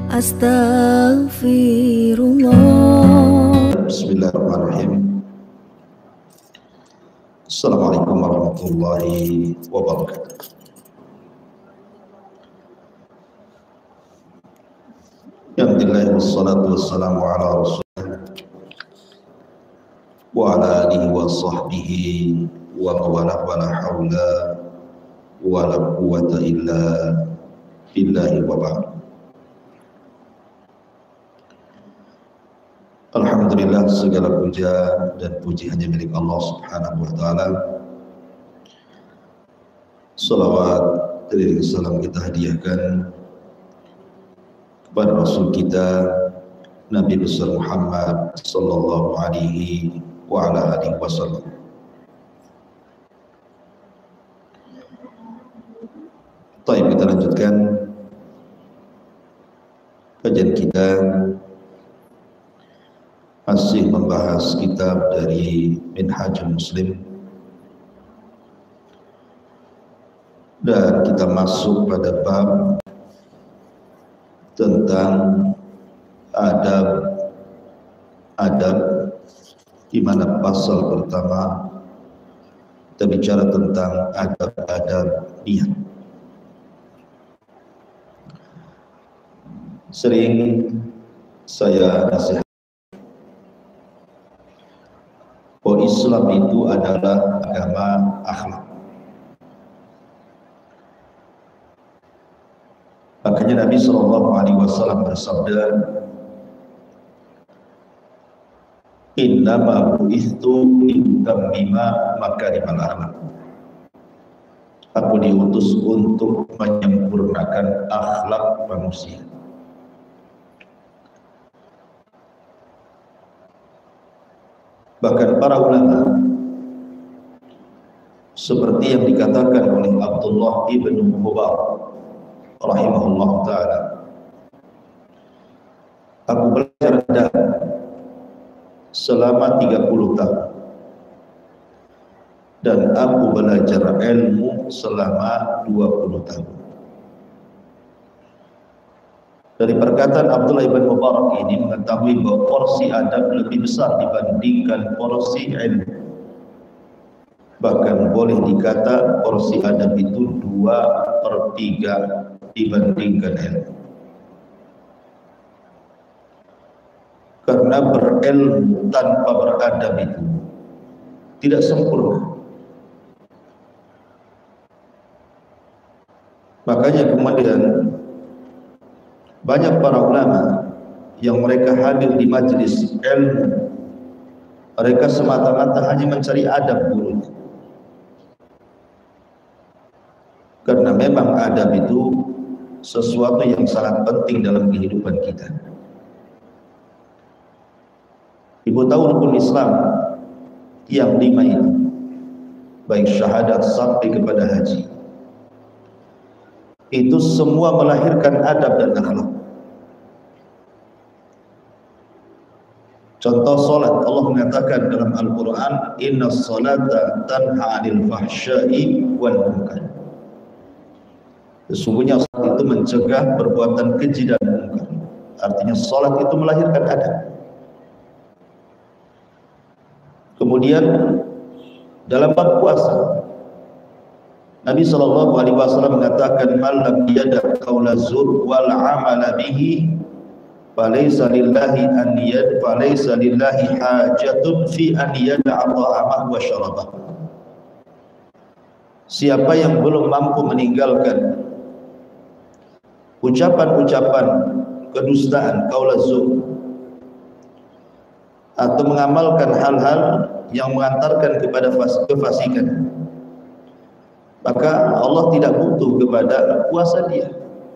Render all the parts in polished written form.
Astaghfirullah. Bismillahirrahmanirrahim. Assalamualaikum warahmatullahi wabarakatuh. Alhamdulillah wassalatu wassalamu ala rasulillah wa ala alihi wa sahbihi wa mawalah wa la hawla wa la quwwata illa billahi wa ba'd. Alhamdulillah, segala puja dan puji hanya milik Allah Subhanahu wa taala. Salawat dan salam kita hadiahkan kepada Rasul kita Nabi besar Muhammad sallallahu alaihi wa ala alihi wasallam. Baik, kita lanjutkan kajian kita, masih membahas kitab dari Minhajul Muslim, dan kita masuk pada bab tentang adab di mana pasal pertama kita bicara tentang adab niat. Sering saya nasihat bahwa Islam itu adalah agama akhlak. Makanya Nabi SAW bersabda, "Innama bu'ithtu liutammima makarimal akhlak." Aku diutus untuk menyempurnakan akhlak manusia. Bahkan para ulama seperti yang dikatakan oleh Abdullah ibn Mubarak rahimahullah ta'ala, aku belajar adab selama 30 tahun dan aku belajar ilmu selama 20 tahun. Dari perkataan Abdullah ibn Mubarak ini mengetahui bahwa porsi adab lebih besar dibandingkan porsi ilmu. Bahkan boleh dikata porsi adab itu 2/3 dibandingkan ilmu. Karena berilmu tanpa beradab itu tidak sempurna. Makanya kemudian banyak para ulama yang mereka hadir di majelis ilmu, mereka semata-mata hanya mencari adab gurunya. Karena memang adab itu sesuatu yang sangat penting dalam kehidupan kita. Ibu tahu rukun Islam yang 5 itu, baik syahadat sampai kepada haji, itu semua melahirkan adab dan akhlak. Contoh salat, Allah mengatakan dalam Al-Quran, "Inna salata tanha 'anil fahsya'i wal munkar." Sesungguhnya salat itu mencegah perbuatan keji dan munkar. Artinya salat itu melahirkan adab. Kemudian dalam bab puasa, Nabi SAW mengatakan, "Man lam yada' qaula zur wal 'amala bihi falaysa lillahi hajatun fi an yada'a ta'amahu wa syarabahu." Siapa yang belum mampu meninggalkan ucapan-ucapan kedustaan, qaula zur, atau mengamalkan hal-hal yang mengantarkan kepada kefasikan, maka Allah tidak butuh kepada puasa dia,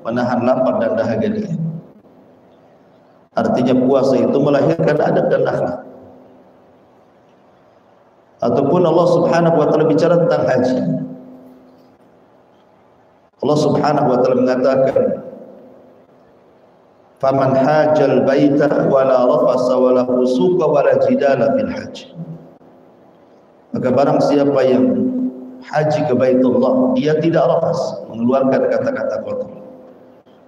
menahan lapar dan dahaga dia. Artinya puasa itu melahirkan adab dan akhlak. Ataupun Allah Subhanahu wa taala bicara tentang haji. Allah Subhanahu wa taala mengatakan, "Faman hajjal baita wala rafasa wala fusuqa wala jidala fil hajj." Maka barang siapa yang haji ke Baitullah, dia tidak rafas, mengeluarkan kata-kata kotor,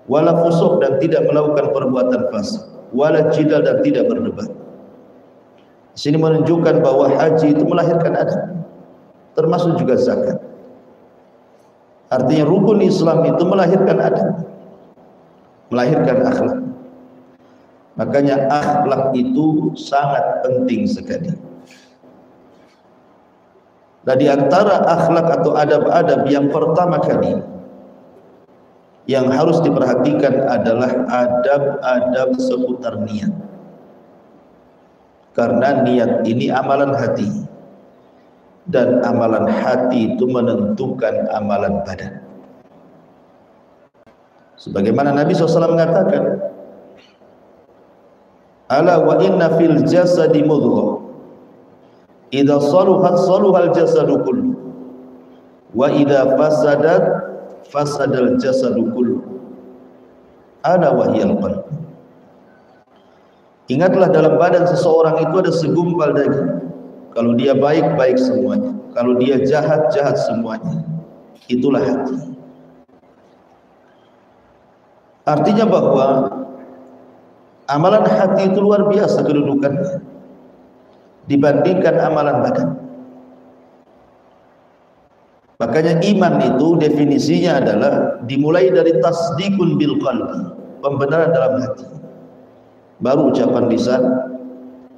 wala fusuq dan tidak melakukan perbuatan fasik, wala jidal dan tidak berdebat. Di sini menunjukkan bahwa haji itu melahirkan adab, termasuk juga zakat. Artinya rukun Islam itu melahirkan adab, melahirkan akhlak. Makanya akhlak itu sangat penting sekali. Dan di antara akhlak atau adab-adab yang pertama kali yang harus diperhatikan adalah adab-adab seputar niat. Karena niat ini amalan hati, dan amalan hati itu menentukan amalan badan. Sebagaimana Nabi SAW mengatakan, ala wa inna fil jasadi mudghah idza saluhat saluhal jasadu kullu wa idza fasadat fasadal jasadu kullu ala wa hiyal qalb. Ingatlah, dalam badan seseorang itu ada segumpal daging. Kalau dia baik, baik semuanya. Kalau dia jahat, jahat semuanya. Itulah hati. Artinya bahwa amalan hati itu luar biasa kedudukannya dibandingkan amalan badan. Makanya iman itu definisinya adalah dimulai dari tasdikun bil qalbi, pembenaran dalam hati, baru ucapan lisan,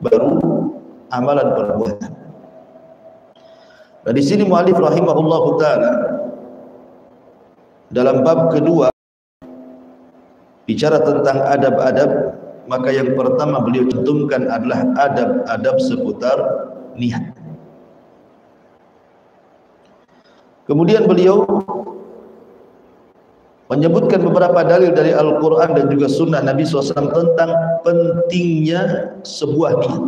baru amalan perbuatan. Nah, di sini muallif rahimahullahu taala dalam bab kedua bicara tentang adab-adab, maka yang pertama beliau cantumkan adalah adab-adab seputar niat. Kemudian beliau menyebutkan beberapa dalil dari Al-Quran dan juga sunnah Nabi SAW tentang pentingnya sebuah niat,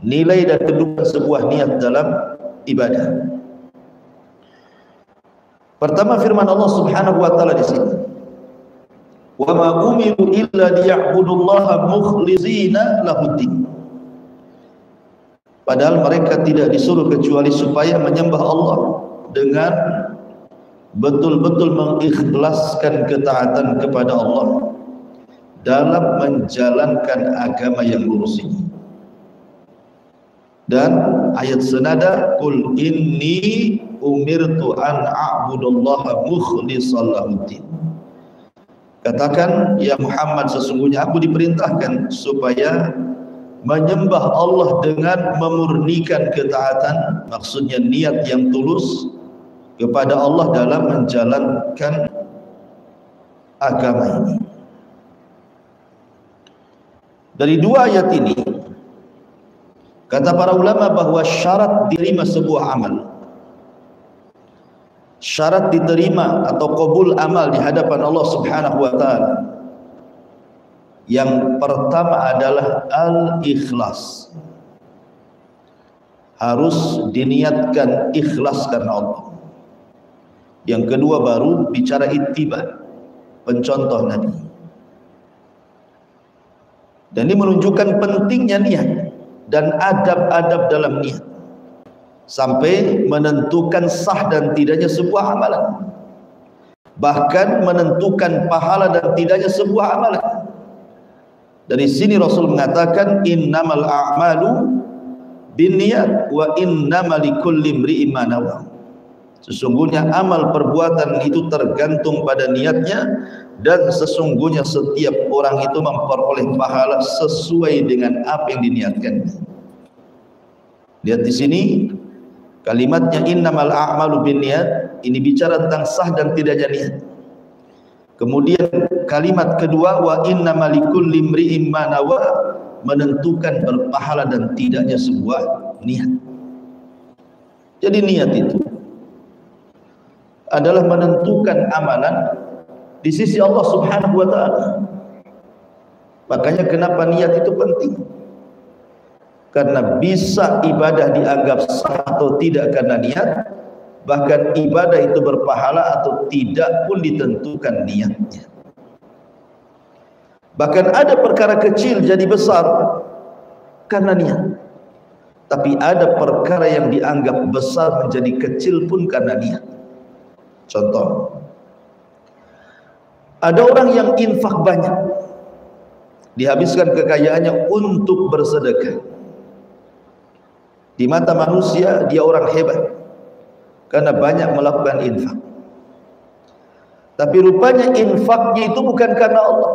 nilai dan kedudukan sebuah niat dalam ibadah. Pertama, firman Allah Subhanahu wa taala di sini, wa ma umiru illa liya'budullaha mukhlishina lahuddin. Padahal mereka tidak disuruh kecuali supaya menyembah Allah dengan betul-betul mengikhlaskan ketaatan kepada Allah dalam menjalankan agama yang lurus ini. Dan ayat senada, qul inni umirtu an a'budallaha mukhlishan lahuddin. Katakan, ya Muhammad, sesungguhnya aku diperintahkan supaya menyembah Allah dengan memurnikan ketaatan, maksudnya niat yang tulus kepada Allah dalam menjalankan agama ini. Dari dua ayat ini, kata para ulama bahwa syarat diterima sebuah amal, syarat diterima atau qabul amal di hadapan Allah Subhanahu wa taala, yang pertama adalah al-ikhlas. Harus diniatkan ikhlas karena Allah. Yang kedua baru bicara ittiba, pencontoh Nabi. Dan ini menunjukkan pentingnya niat dan adab-adab dalam niat, sampai menentukan sah dan tidaknya sebuah amalan, bahkan menentukan pahala dan tidaknya sebuah amalan. Dari sini Rasul mengatakan, innamal a'malu binniyat wa innamal likulli imri'in ma nawa. Sesungguhnya amal perbuatan itu tergantung pada niatnya, dan sesungguhnya setiap orang itu memperoleh pahala sesuai dengan apa yang diniatkan. Lihat di sini kalimatnya innamal a'malu binniyat, ini bicara tentang sah dan tidaknya niat. Kemudian kalimat kedua, wa innamal likulli imri'in ma nawa, menentukan berpahala dan tidaknya sebuah niat. Jadi niat itu adalah menentukan amalan di sisi Allah Subhanahu wa taala. Makanya kenapa niat itu penting? Karena bisa ibadah dianggap sah atau tidak karena niat, bahkan ibadah itu berpahala atau tidak pun ditentukan niatnya. Bahkan ada perkara kecil jadi besar karena niat, tapi ada perkara yang dianggap besar menjadi kecil pun karena niat. Contoh, Ada orang yang infak banyak, dihabiskan kekayaannya untuk bersedekah. Di mata manusia dia orang hebat karena banyak melakukan infak. Tapi rupanya infaknya itu bukan karena Allah,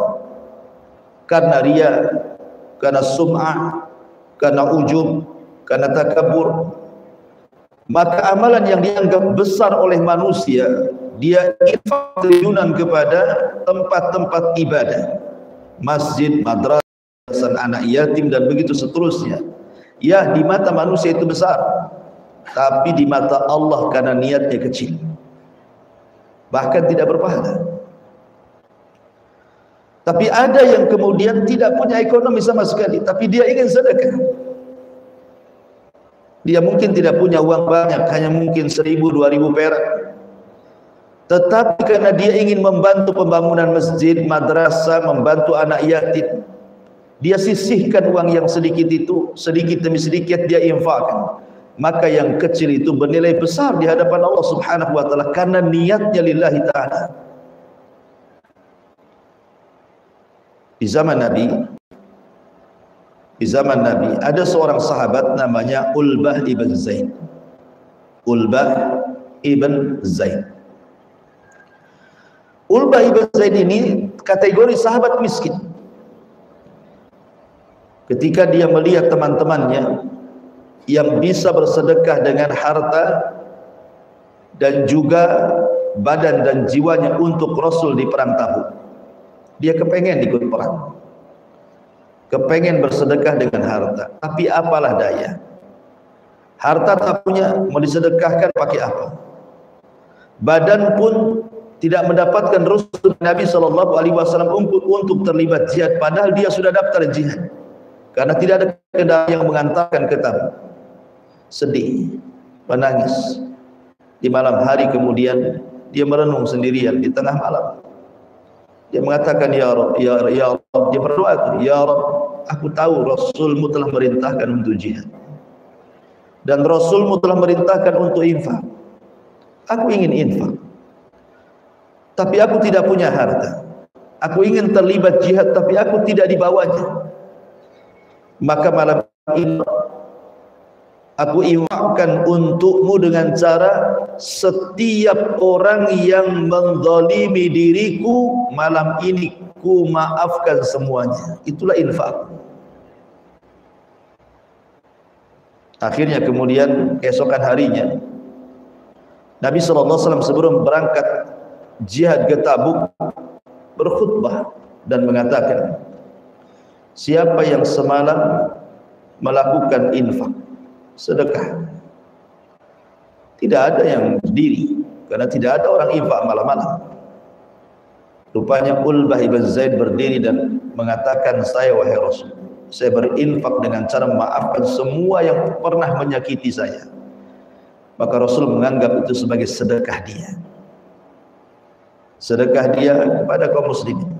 karena riya, karena sum'ah, karena ujub, karena takabur. Maka amalan yang dianggap besar oleh manusia, dia infak triliunan kepada tempat-tempat ibadah, masjid, madrasah, anak yatim dan begitu seterusnya. Ya, di mata manusia itu besar, tapi di mata Allah karena niatnya kecil, bahkan tidak berpahala. Tapi ada yang kemudian tidak punya ekonomi sama sekali, tapi dia ingin sedekah. Dia mungkin tidak punya uang banyak, hanya mungkin 1.000, 2.000 perak. Tetapi karena dia ingin membantu pembangunan masjid, madrasah, membantu anak yatim, dia sisihkan uang yang sedikit itu, sedikit demi sedikit dia infakkan. Maka yang kecil itu bernilai besar di hadapan Allah Subhanahu wa taala karena niatnya lillahi taala. Di zaman Nabi ada seorang sahabat namanya Ulbah ibn Zaid. Ulbah ibn Zaid. Ulbah ibn Zaid ini kategori sahabat miskin. Ketika dia melihat teman-temannya yang bisa bersedekah dengan harta dan juga badan dan jiwanya untuk Rasul di perang Tabuk, dia kepengen ikut perang, kepengen bersedekah dengan harta. Tapi apalah daya, harta tak punya, mau disedekahkan pakai apa? Badan pun tidak mendapatkan restu Nabi SAW untuk terlibat jihad, padahal dia sudah daftar jihad, karena tidak ada kendaraan yang mengantarkan ke Tabuk. Sedih, menangis. Di malam hari kemudian dia merenung sendirian di tengah malam. Dia mengatakan, ya Rabb, ya Rabb, dia berdoa, ya Rabb, aku tahu Rasulmu telah merintahkan untuk jihad dan Rasulmu telah merintahkan untuk infak. Aku ingin infak, tapi aku tidak punya harta. Aku ingin terlibat jihad, tapi aku tidak dibawanya. Maka malam ini aku infakkan untukmu dengan cara setiap orang yang menzalimi diriku, malam ini ku maafkan semuanya. Itulah infak. Akhirnya kemudian keesokan harinya Nabi SAW sebelum berangkat jihad ke Tabuk berkhutbah dan mengatakan, siapa yang semalam melakukan infak, sedekah, tidak ada yang berdiri karena tidak ada orang infak malam-malam. Rupanya Ulbah ibn Zaid berdiri dan mengatakan, saya wahai Rasul, saya berinfak dengan cara memaafkan semua yang pernah menyakiti saya. Maka Rasul menganggap itu sebagai sedekah dia, sedekah dia kepada kaum muslimin.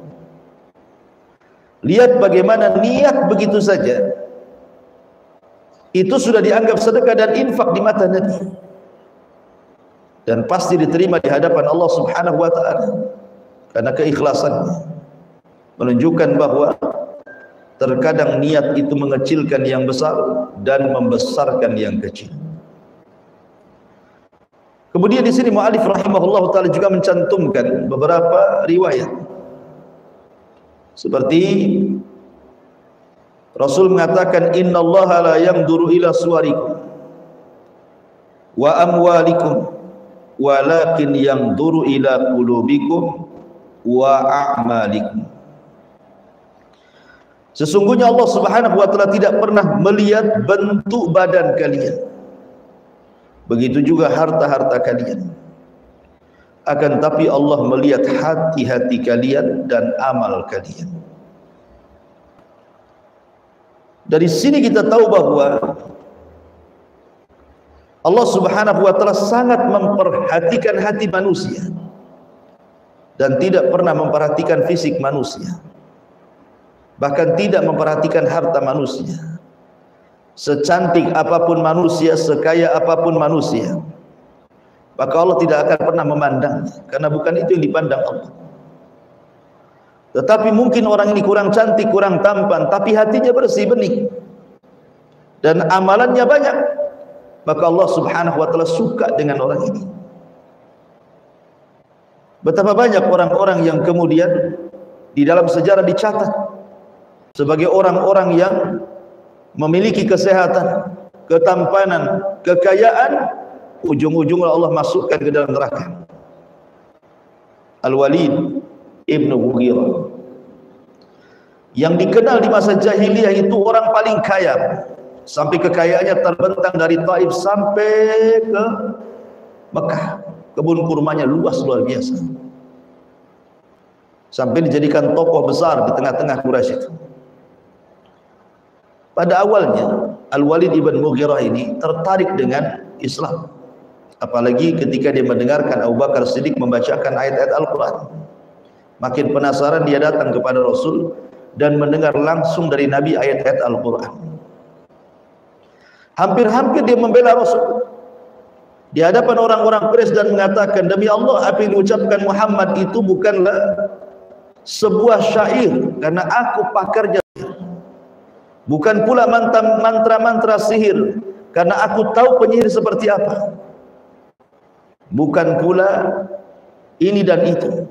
Lihat bagaimana niat begitu saja itu sudah dianggap sedekah dan infak di mata Nabi, dan pasti diterima di hadapan Allah Subhanahu wa taala karena keikhlasannya. Menunjukkan bahwa terkadang niat itu mengecilkan yang besar dan membesarkan yang kecil. Kemudian di sini mu'alif rahimahullah taala juga mencantumkan beberapa riwayat, seperti Rasul mengatakan, innallaha la yanzuru ila suwarikum wa amwalikum walakin yanzuru ila qulubikum wa a'malikum. Sesungguhnya Allah Subhanahu wa taala tidak pernah melihat bentuk badan kalian, begitu juga harta-harta kalian, akan tapi Allah melihat hati-hati kalian dan amal kalian. Dari sini kita tahu bahwa Allah Subhanahu wa taala sangat memperhatikan hati manusia dan tidak pernah memperhatikan fisik manusia, bahkan tidak memperhatikan harta manusia. Secantik apapun manusia, sekaya apapun manusia, maka Allah tidak akan pernah memandangnya, karena bukan itu yang dipandang Allah. Tetapi mungkin orang ini kurang cantik, kurang tampan, tapi hatinya bersih, bening, dan amalannya banyak, maka Allah Subhanahu wa taala suka dengan orang ini. Betapa banyak orang-orang yang kemudian di dalam sejarah dicatat sebagai orang-orang yang memiliki kesehatan, ketampanan, kekayaan, ujung-ujungnya Allah masukkan ke dalam neraka. Al-Walid Ibnu Mughirah, yang dikenal di masa jahiliyah itu orang paling kaya, sampai kekayaannya terbentang dari Taif sampai ke Mekah. Kebun kurmanya luas luar biasa, sampai dijadikan tokoh besar di tengah-tengah Quraisy itu. Pada awalnya Al-Walid Ibn Mughirah ini tertarik dengan Islam, apalagi ketika dia mendengarkan Abu Bakar Siddiq membacakan ayat-ayat Al-Quran. Makin penasaran dia datang kepada Rasul dan mendengar langsung dari Nabi ayat-ayat Al-Quran. Hampir-hampir dia membela Rasul di hadapan orang-orang Quraisy dan mengatakan, demi Allah, apa yang diucapkan Muhammad itu bukanlah sebuah syair, karena aku pakarnya. Bukan pula mantra-mantra sihir, karena aku tahu penyihir seperti apa. Bukan pula ini dan itu,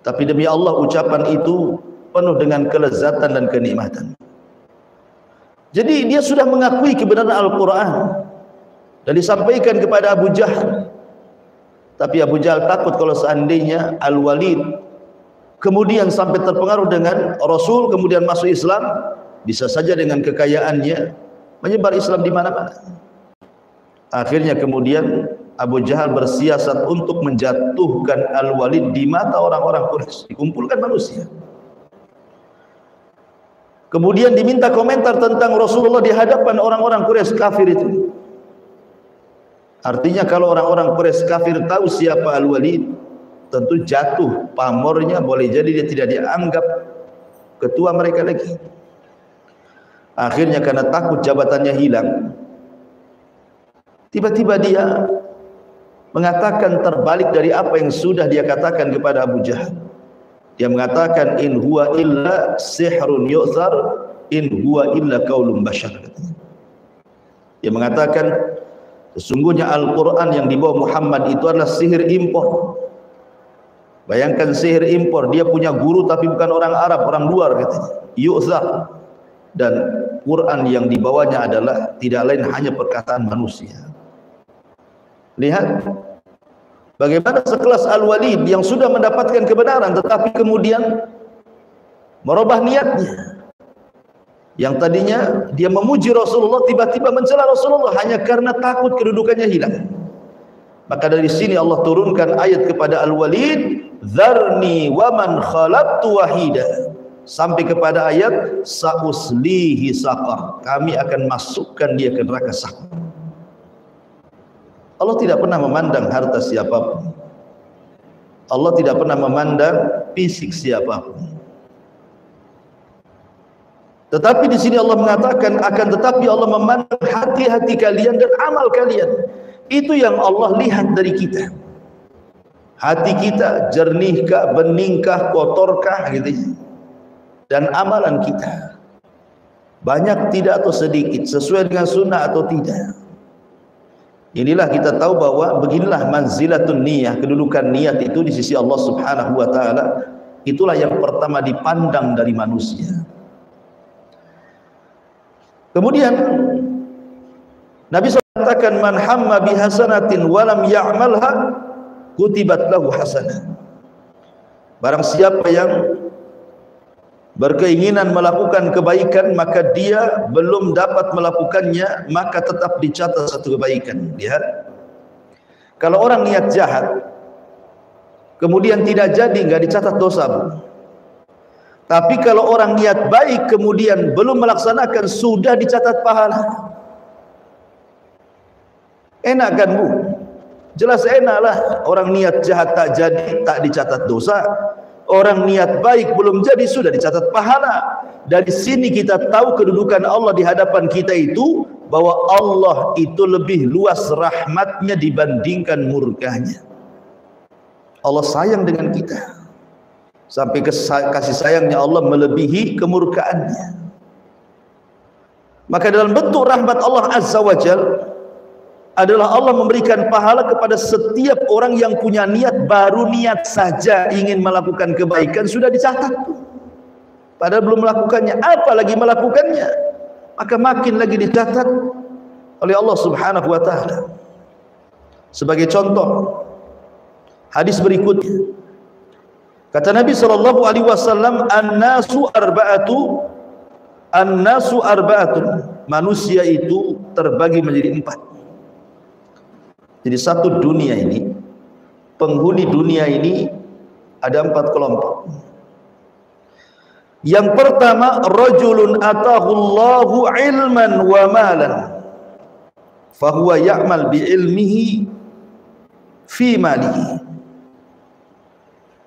tapi demi Allah ucapan itu penuh dengan kelezatan dan kenikmatan. Jadi dia sudah mengakui kebenaran Al-Quran dan disampaikan kepada Abu Jahal. Tapi Abu Jahal takut kalau seandainya Al-Walid kemudian sampai terpengaruh dengan Rasul, kemudian masuk Islam, bisa saja dengan kekayaannya menyebar Islam di mana-mana. Akhirnya kemudian Abu Jahal bersiasat untuk menjatuhkan Al-Walid di mata orang-orang Quraisy, dikumpulkan manusia. Kemudian diminta komentar tentang Rasulullah di hadapan orang-orang Quraisy kafir itu. Artinya kalau orang-orang Quraisy kafir tahu siapa Al-Walid, tentu jatuh pamornya, boleh jadi dia tidak dianggap ketua mereka lagi. Akhirnya karena takut jabatannya hilang, tiba-tiba dia mengatakan terbalik dari apa yang sudah dia katakan kepada Abu Jahal. Dia mengatakan, in huwa illa sihrun yu'thar, in huwa illa qaulun bashar. Dia mengatakan sesungguhnya Al-Quran yang dibawa Muhammad itu adalah sihir impor. Bayangkan sihir impor, dia punya guru tapi bukan orang Arab, orang luar katanya. Yu'thar. Dan Quran yang dibawanya adalah tidak lain hanya perkataan manusia. Lihat bagaimana sekelas Al-Walid yang sudah mendapatkan kebenaran tetapi kemudian merubah niatnya. Yang tadinya dia memuji Rasulullah, tiba-tiba mencela Rasulullah hanya karena takut kedudukannya hilang. Maka dari sini Allah turunkan ayat kepada Al-Walid, "Dzarni wa man khalaqtu wahida." Sampai kepada ayat, "Sa'uslihi saqar." Kami akan masukkan dia ke neraka saqar. Allah tidak pernah memandang harta siapapun. Allah tidak pernah memandang fisik siapapun. Tetapi di sini Allah mengatakan, akan tetapi Allah memandang hati-hati kalian dan amal kalian. Itu yang Allah lihat dari kita. Hati kita jernihkah, beningkah, kotorkah gitu. Dan amalan kita banyak tidak atau sedikit, sesuai dengan sunnah atau tidak. Inilah kita tahu bahwa beginilah manzilatun niyah, kedudukan niat itu di sisi Allah Subhanahu wa taala. Itulah yang pertama dipandang dari manusia. Kemudian Nabi SAW katakan, man hamma bihasanatin walam ya'malha kutibat lahu hasanah. Barang siapa yang berkeinginan melakukan kebaikan maka dia belum dapat melakukannya, maka tetap dicatat satu kebaikan. Lihat, kalau orang niat jahat kemudian tidak jadi, nggak dicatat dosa, Bu. Tapi kalau orang niat baik kemudian belum melaksanakan, sudah dicatat pahala. Enak kan, Bu? Jelas enak lah. Orang niat jahat tak jadi, tak dicatat dosa. Orang niat baik belum jadi, sudah dicatat pahala. Dari sini kita tahu kedudukan Allah di hadapan kita itu, bahwa Allah itu lebih luas rahmatnya dibandingkan murkanya. Allah sayang dengan kita. sampai kasih sayangnya Allah melebihi kemurkaannya. Maka dalam bentuk rahmat Allah Azza wa Jal adalah Allah memberikan pahala kepada setiap orang yang punya niat, baru niat saja ingin melakukan kebaikan sudah dicatat, padahal belum melakukannya, apalagi melakukannya, maka makin lagi dicatat oleh Allah Subhanahu wa Ta'ala. Sebagai contoh, hadis berikutnya kata Nabi sallallahu alaihi wasallam, an-nasu arba'atun, manusia itu terbagi menjadi 4. Jadi satu dunia ini, penghuni dunia ini ada 4 kelompok. Yang pertama, rajulun atahu Allahu ilman wa malan fahuwa ya'mal bi ilmihi fi malihi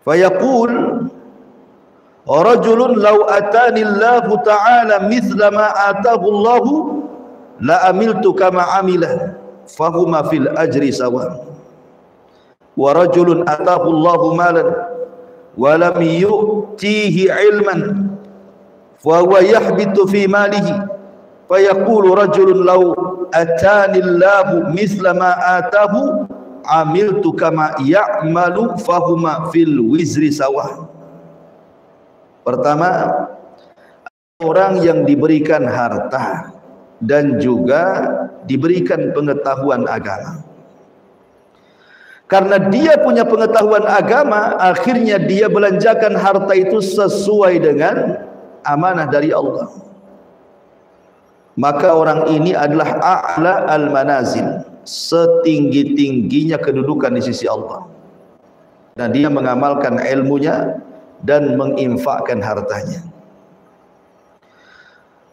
fayaqul rajulun law atani Allahu ta'ala mithla ma atahu Allahu la amiltu kama amila fahuma fil ajri sawa. Wa rajulun atahu Allahu malan wa lam yu'tihi ilman fa huwa yahbitu fi malihi fayaqulu rajulun law atani Allahu mithla ma atahu amiltu kama ya'malu fahuma fil wizri sawa. Pertama, orang yang diberikan harta dan juga diberikan pengetahuan agama. Karena dia punya pengetahuan agama, akhirnya dia belanjakan harta itu sesuai dengan amanah dari Allah. Maka orang ini adalah a'la al-manazil, setinggi-tingginya kedudukan di sisi Allah. Dan dia mengamalkan ilmunya dan menginfakkan hartanya.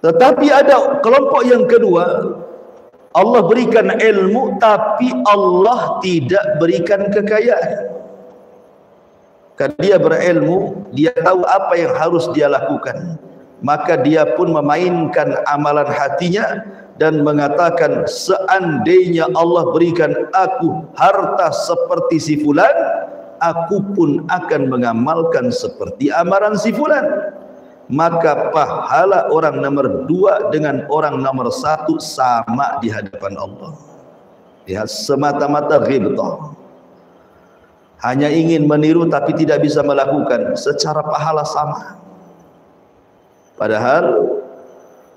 Tetapi ada kelompok yang kedua, Allah berikan ilmu tapi Allah tidak berikan kekayaan. Karena dia berilmu, dia tahu apa yang harus dia lakukan, maka dia pun memainkan amalan hatinya dan mengatakan, seandainya Allah berikan aku harta seperti si fulan, aku pun akan mengamalkan seperti amalan si fulan. Maka pahala orang nomor 2 dengan orang nomor 1 sama di hadapan Allah. Ya, semata-mata ghibtah, hanya ingin meniru tapi tidak bisa melakukan, secara pahala sama. Padahal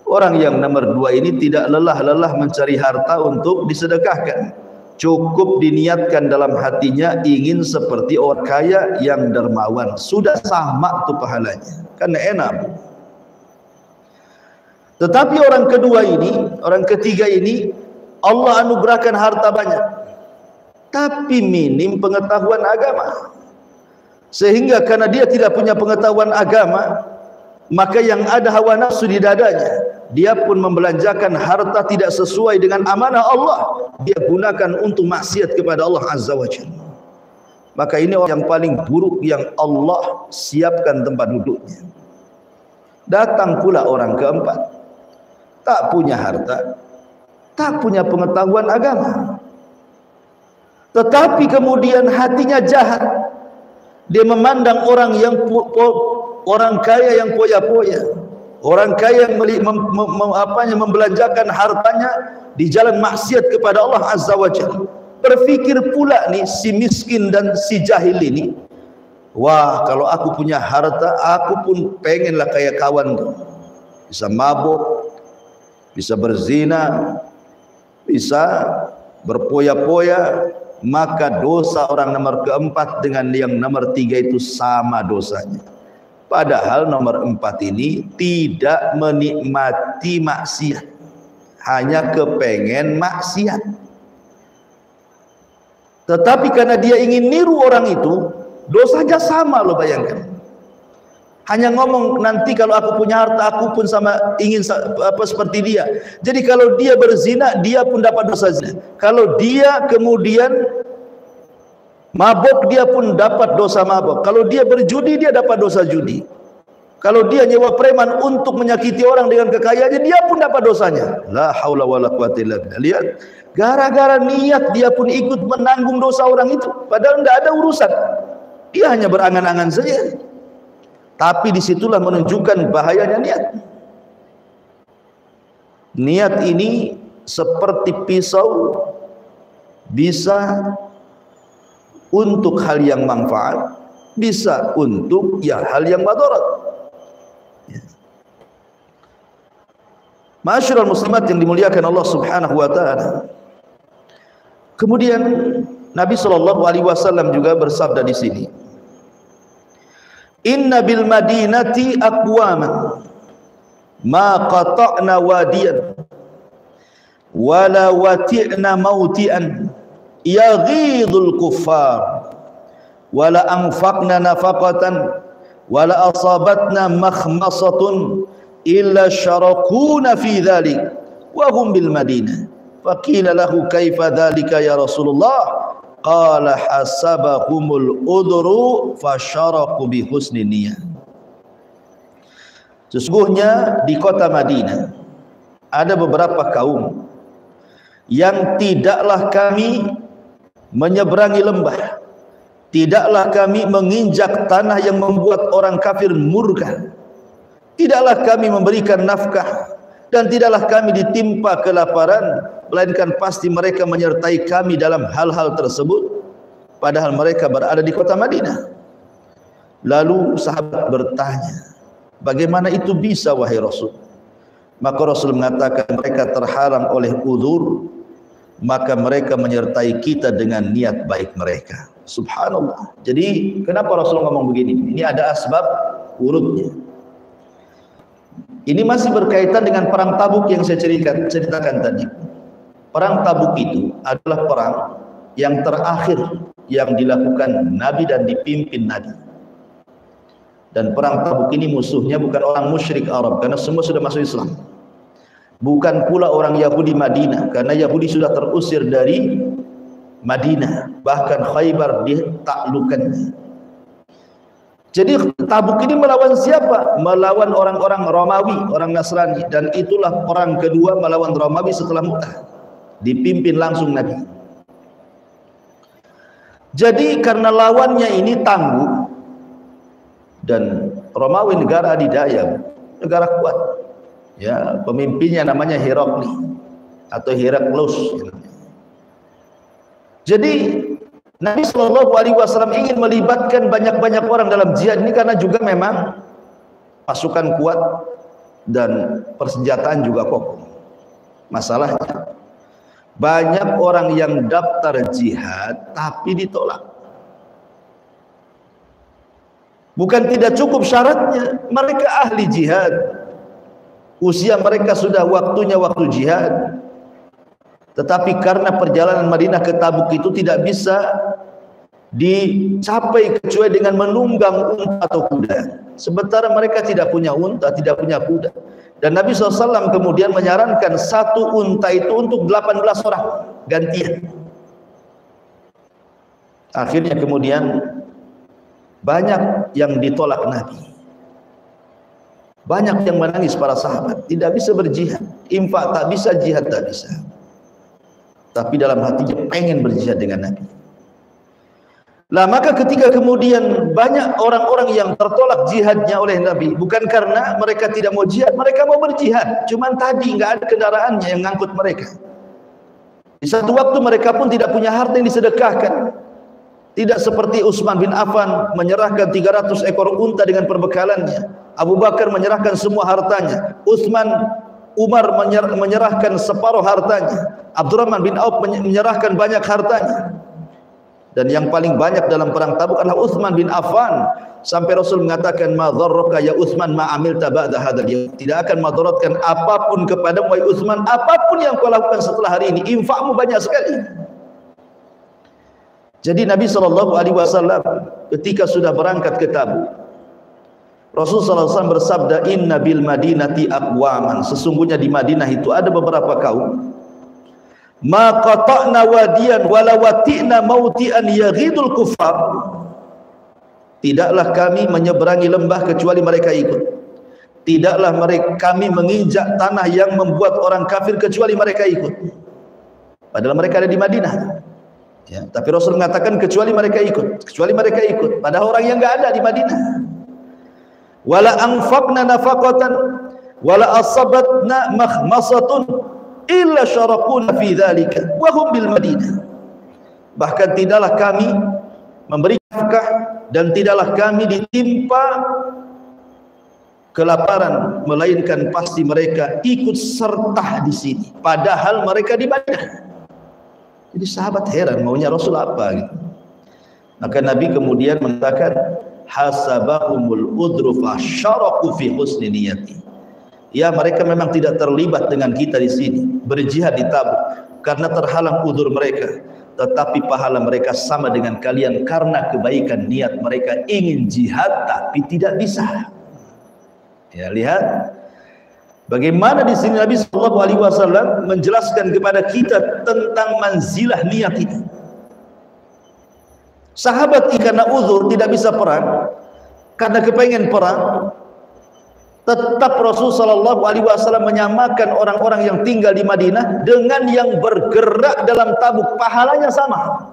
orang yang nomor 2 ini tidak lelah-lelah mencari harta untuk disedekahkan, cukup diniatkan dalam hatinya ingin seperti orang kaya yang dermawan, sudah sama tuh pahalanya, karena enak. Tetapi orang kedua ini, orang ketiga ini, Allah anugerahkan harta banyak tapi minim pengetahuan agama, sehingga karena dia tidak punya pengetahuan agama, maka yang ada hawa nafsu di dadanya, dia pun membelanjakan harta tidak sesuai dengan amanah Allah, dia gunakan untuk maksiat kepada Allah Azza wa Jalla. Maka ini orang yang paling buruk yang Allah siapkan tempat duduknya. Datang pula orang keempat, tak punya harta, tak punya pengetahuan agama, tetapi kemudian hatinya jahat. Dia memandang orang yang orang kaya yang poya-poya, orang kaya yang membelanjakan hartanya di jalan maksiat kepada Allah Azza wa Jalla. Berpikir pula nih si miskin dan si jahil ini, wah, kalau aku punya harta, aku pun pengenlah kayak kawan tuh, bisa mabuk, bisa berzina, bisa berpoya-poya. Maka dosa orang nomor keempat dengan yang nomor 3 itu sama dosanya. Padahal nomor 4 ini tidak menikmati maksiat, hanya kepengen maksiat. Tetapi karena dia ingin niru orang itu, dosanya sama, lo bayangkan. Hanya ngomong, nanti kalau aku punya harta, aku pun sama ingin seperti dia. Jadi kalau dia berzina, dia pun dapat dosa zina. Kalau dia kemudian mabuk, dia pun dapat dosa mabuk. Kalau dia berjudi, dia dapat dosa judi. Kalau dia nyewa preman untuk menyakiti orang dengan kekayaannya, dia pun dapat dosanya. La haula wala quwwata illa billah. Lihat, gara-gara niat dia pun ikut menanggung dosa orang itu, padahal tidak ada urusan. Dia hanya berangan-angan saja. Tapi disitulah menunjukkan bahayanya niat. Niat ini seperti pisau, bisa untuk hal yang manfaat, bisa untuk hal yang madarat. Ma'asyiral muslimat yang dimuliakan Allah Subhanahu wa taala. Kemudian Nabi sallallahu alaihi wasallam juga bersabda di sini, "Inna bil madinati aqwaman ma qata'na wadiyan wala wati'na mauti'an yaghidul kuffar wala anfaqna nafaqatan wala asabatna makhmasatun illa syarakuna fi dhalik wa hum bil madinah." Faqila lahu kaifa dhalika ya Rasulullah? Qala hasabahumul udru fasyaraku bi husni niyyah. Sesungguhnya di kota Madinah ada beberapa kaum yang tidaklah kami menyeberangi lembah, tidaklah kami menginjak tanah yang membuat orang kafir murka, tidaklah kami memberikan nafkah, dan tidaklah kami ditimpa kelaparan, melainkan pasti mereka menyertai kami dalam hal-hal tersebut, padahal mereka berada di kota Madinah. Lalu sahabat bertanya, bagaimana itu bisa wahai Rasul? Maka Rasul mengatakan, mereka terhalang oleh udzur, maka mereka menyertai kita dengan niat baik mereka. Subhanallah. Jadi kenapa Rasul ngomong begini? Ini ada asbab urutnya. Ini masih berkaitan dengan perang Tabuk yang saya ceritakan tadi. Perang Tabuk itu adalah perang yang terakhir yang dilakukan Nabi dan dipimpin Nabi. Dan perang Tabuk ini musuhnya bukan orang musyrik Arab, karena semua sudah masuk Islam. Bukan pula orang Yahudi Madinah, karena Yahudi sudah terusir dari Madinah, bahkan Khaybar ditaklukkannya. Jadi Tabuk ini melawan siapa? Melawan orang-orang Romawi, orang Nasrani, dan itulah perang kedua melawan Romawi setelah Mu'tah, dipimpin langsung Nabi. Jadi karena lawannya ini tangguh, dan Romawi negara adidaya, negara kuat. Ya, pemimpinnya namanya Herakli atau Heraklus. Jadi Nabi Shallallahu Alaihi Wasallam ingin melibatkan banyak-banyak orang dalam jihad ini karena juga memang pasukan kuat dan persenjataan juga kokoh. Masalahnya banyak orang yang daftar jihad tapi ditolak. Bukan tidak cukup syaratnya, mereka ahli jihad, usia mereka sudah waktunya waktu jihad, tetapi karena perjalanan Madinah ke Tabuk itu tidak bisa dicapai kecuali dengan menunggang unta atau kuda, sementara mereka tidak punya unta, tidak punya kuda. Dan Nabi SAW kemudian menyarankan satu unta itu untuk 18 orang gantian. Akhirnya kemudian banyak yang ditolak Nabi, banyak yang menangis para sahabat, tidak bisa berjihad, infak tak bisa, jihad tak bisa, tapi dalam hatinya pengen berjihad dengan Nabi. Lah maka ketika kemudian banyak orang-orang yang tertolak jihadnya oleh Nabi, bukan karena mereka tidak mau jihad, mereka mau berjihad, cuman tadi nggak ada kendaraannya yang ngangkut mereka. Di satu waktu mereka pun tidak punya harta yang disedekahkan, tidak seperti Utsman bin Affan menyerahkan 300 ekor unta dengan perbekalannya, Abu Bakar menyerahkan semua hartanya, Umar menyerahkan separuh hartanya, Abdurrahman bin Auf menyerahkan banyak hartanya. Dan yang paling banyak dalam perang Tabuk adalah Utsman bin Affan, sampai Rasul mengatakan, ma dharraka ya Utsman ma amilta ba'da hadzal yaum, tidak akan madaratkan apapun kepadamu wahai Utsman, apapun yang kau lakukan setelah hari ini, infakmu banyak sekali. Jadi Nabi SAW ketika sudah berangkat ke Tabuk, Rasulullah SAW bersabda, inna bil madinati aqwaman, sesungguhnya di Madinah itu ada beberapa kaum, ma qata'na wadiyan wala wati'na mauti'an yaghidul kuffar, tidaklah kami menyeberangi lembah kecuali mereka ikut, tidaklah kami menginjak tanah yang membuat orang kafir kecuali mereka ikut, padahal mereka ada di Madinah ya, tapi Rasul mengatakan kecuali mereka ikut, kecuali mereka ikut, padahal orang yang enggak ada di Madinah. wala anfaqna nafaqatan wala asabatna makhmasatun illa syarakuna fi dzalika wa hum bil Madinah. Bahkan tidaklah kami memberi nafkah dan tidaklah kami ditimpa kelaparan, melainkan pasti mereka ikut serta di sini padahal mereka di Madinah. Jadi sahabat heran, maunya Rasul apa gitu. Maka Nabi kemudian mengatakan hasabahumul udru fa syaraku fi husni niyati. Ya, mereka memang tidak terlibat dengan kita di sini berjihad di Tabuk karena terhalang udzur mereka, tetapi pahala mereka sama dengan kalian karena kebaikan niat mereka ingin jihad tapi tidak bisa. Ya, lihat bagaimana di sini Nabi sallallahu alaihi wasallam menjelaskan kepada kita tentang manzilah niat ini. Sahabat karena uzur tidak bisa perang, karena kepengen perang, tetap Rasul sallallahu alaihi wasallam menyamakan orang-orang yang tinggal di Madinah dengan yang bergerak dalam Tabuk, pahalanya sama.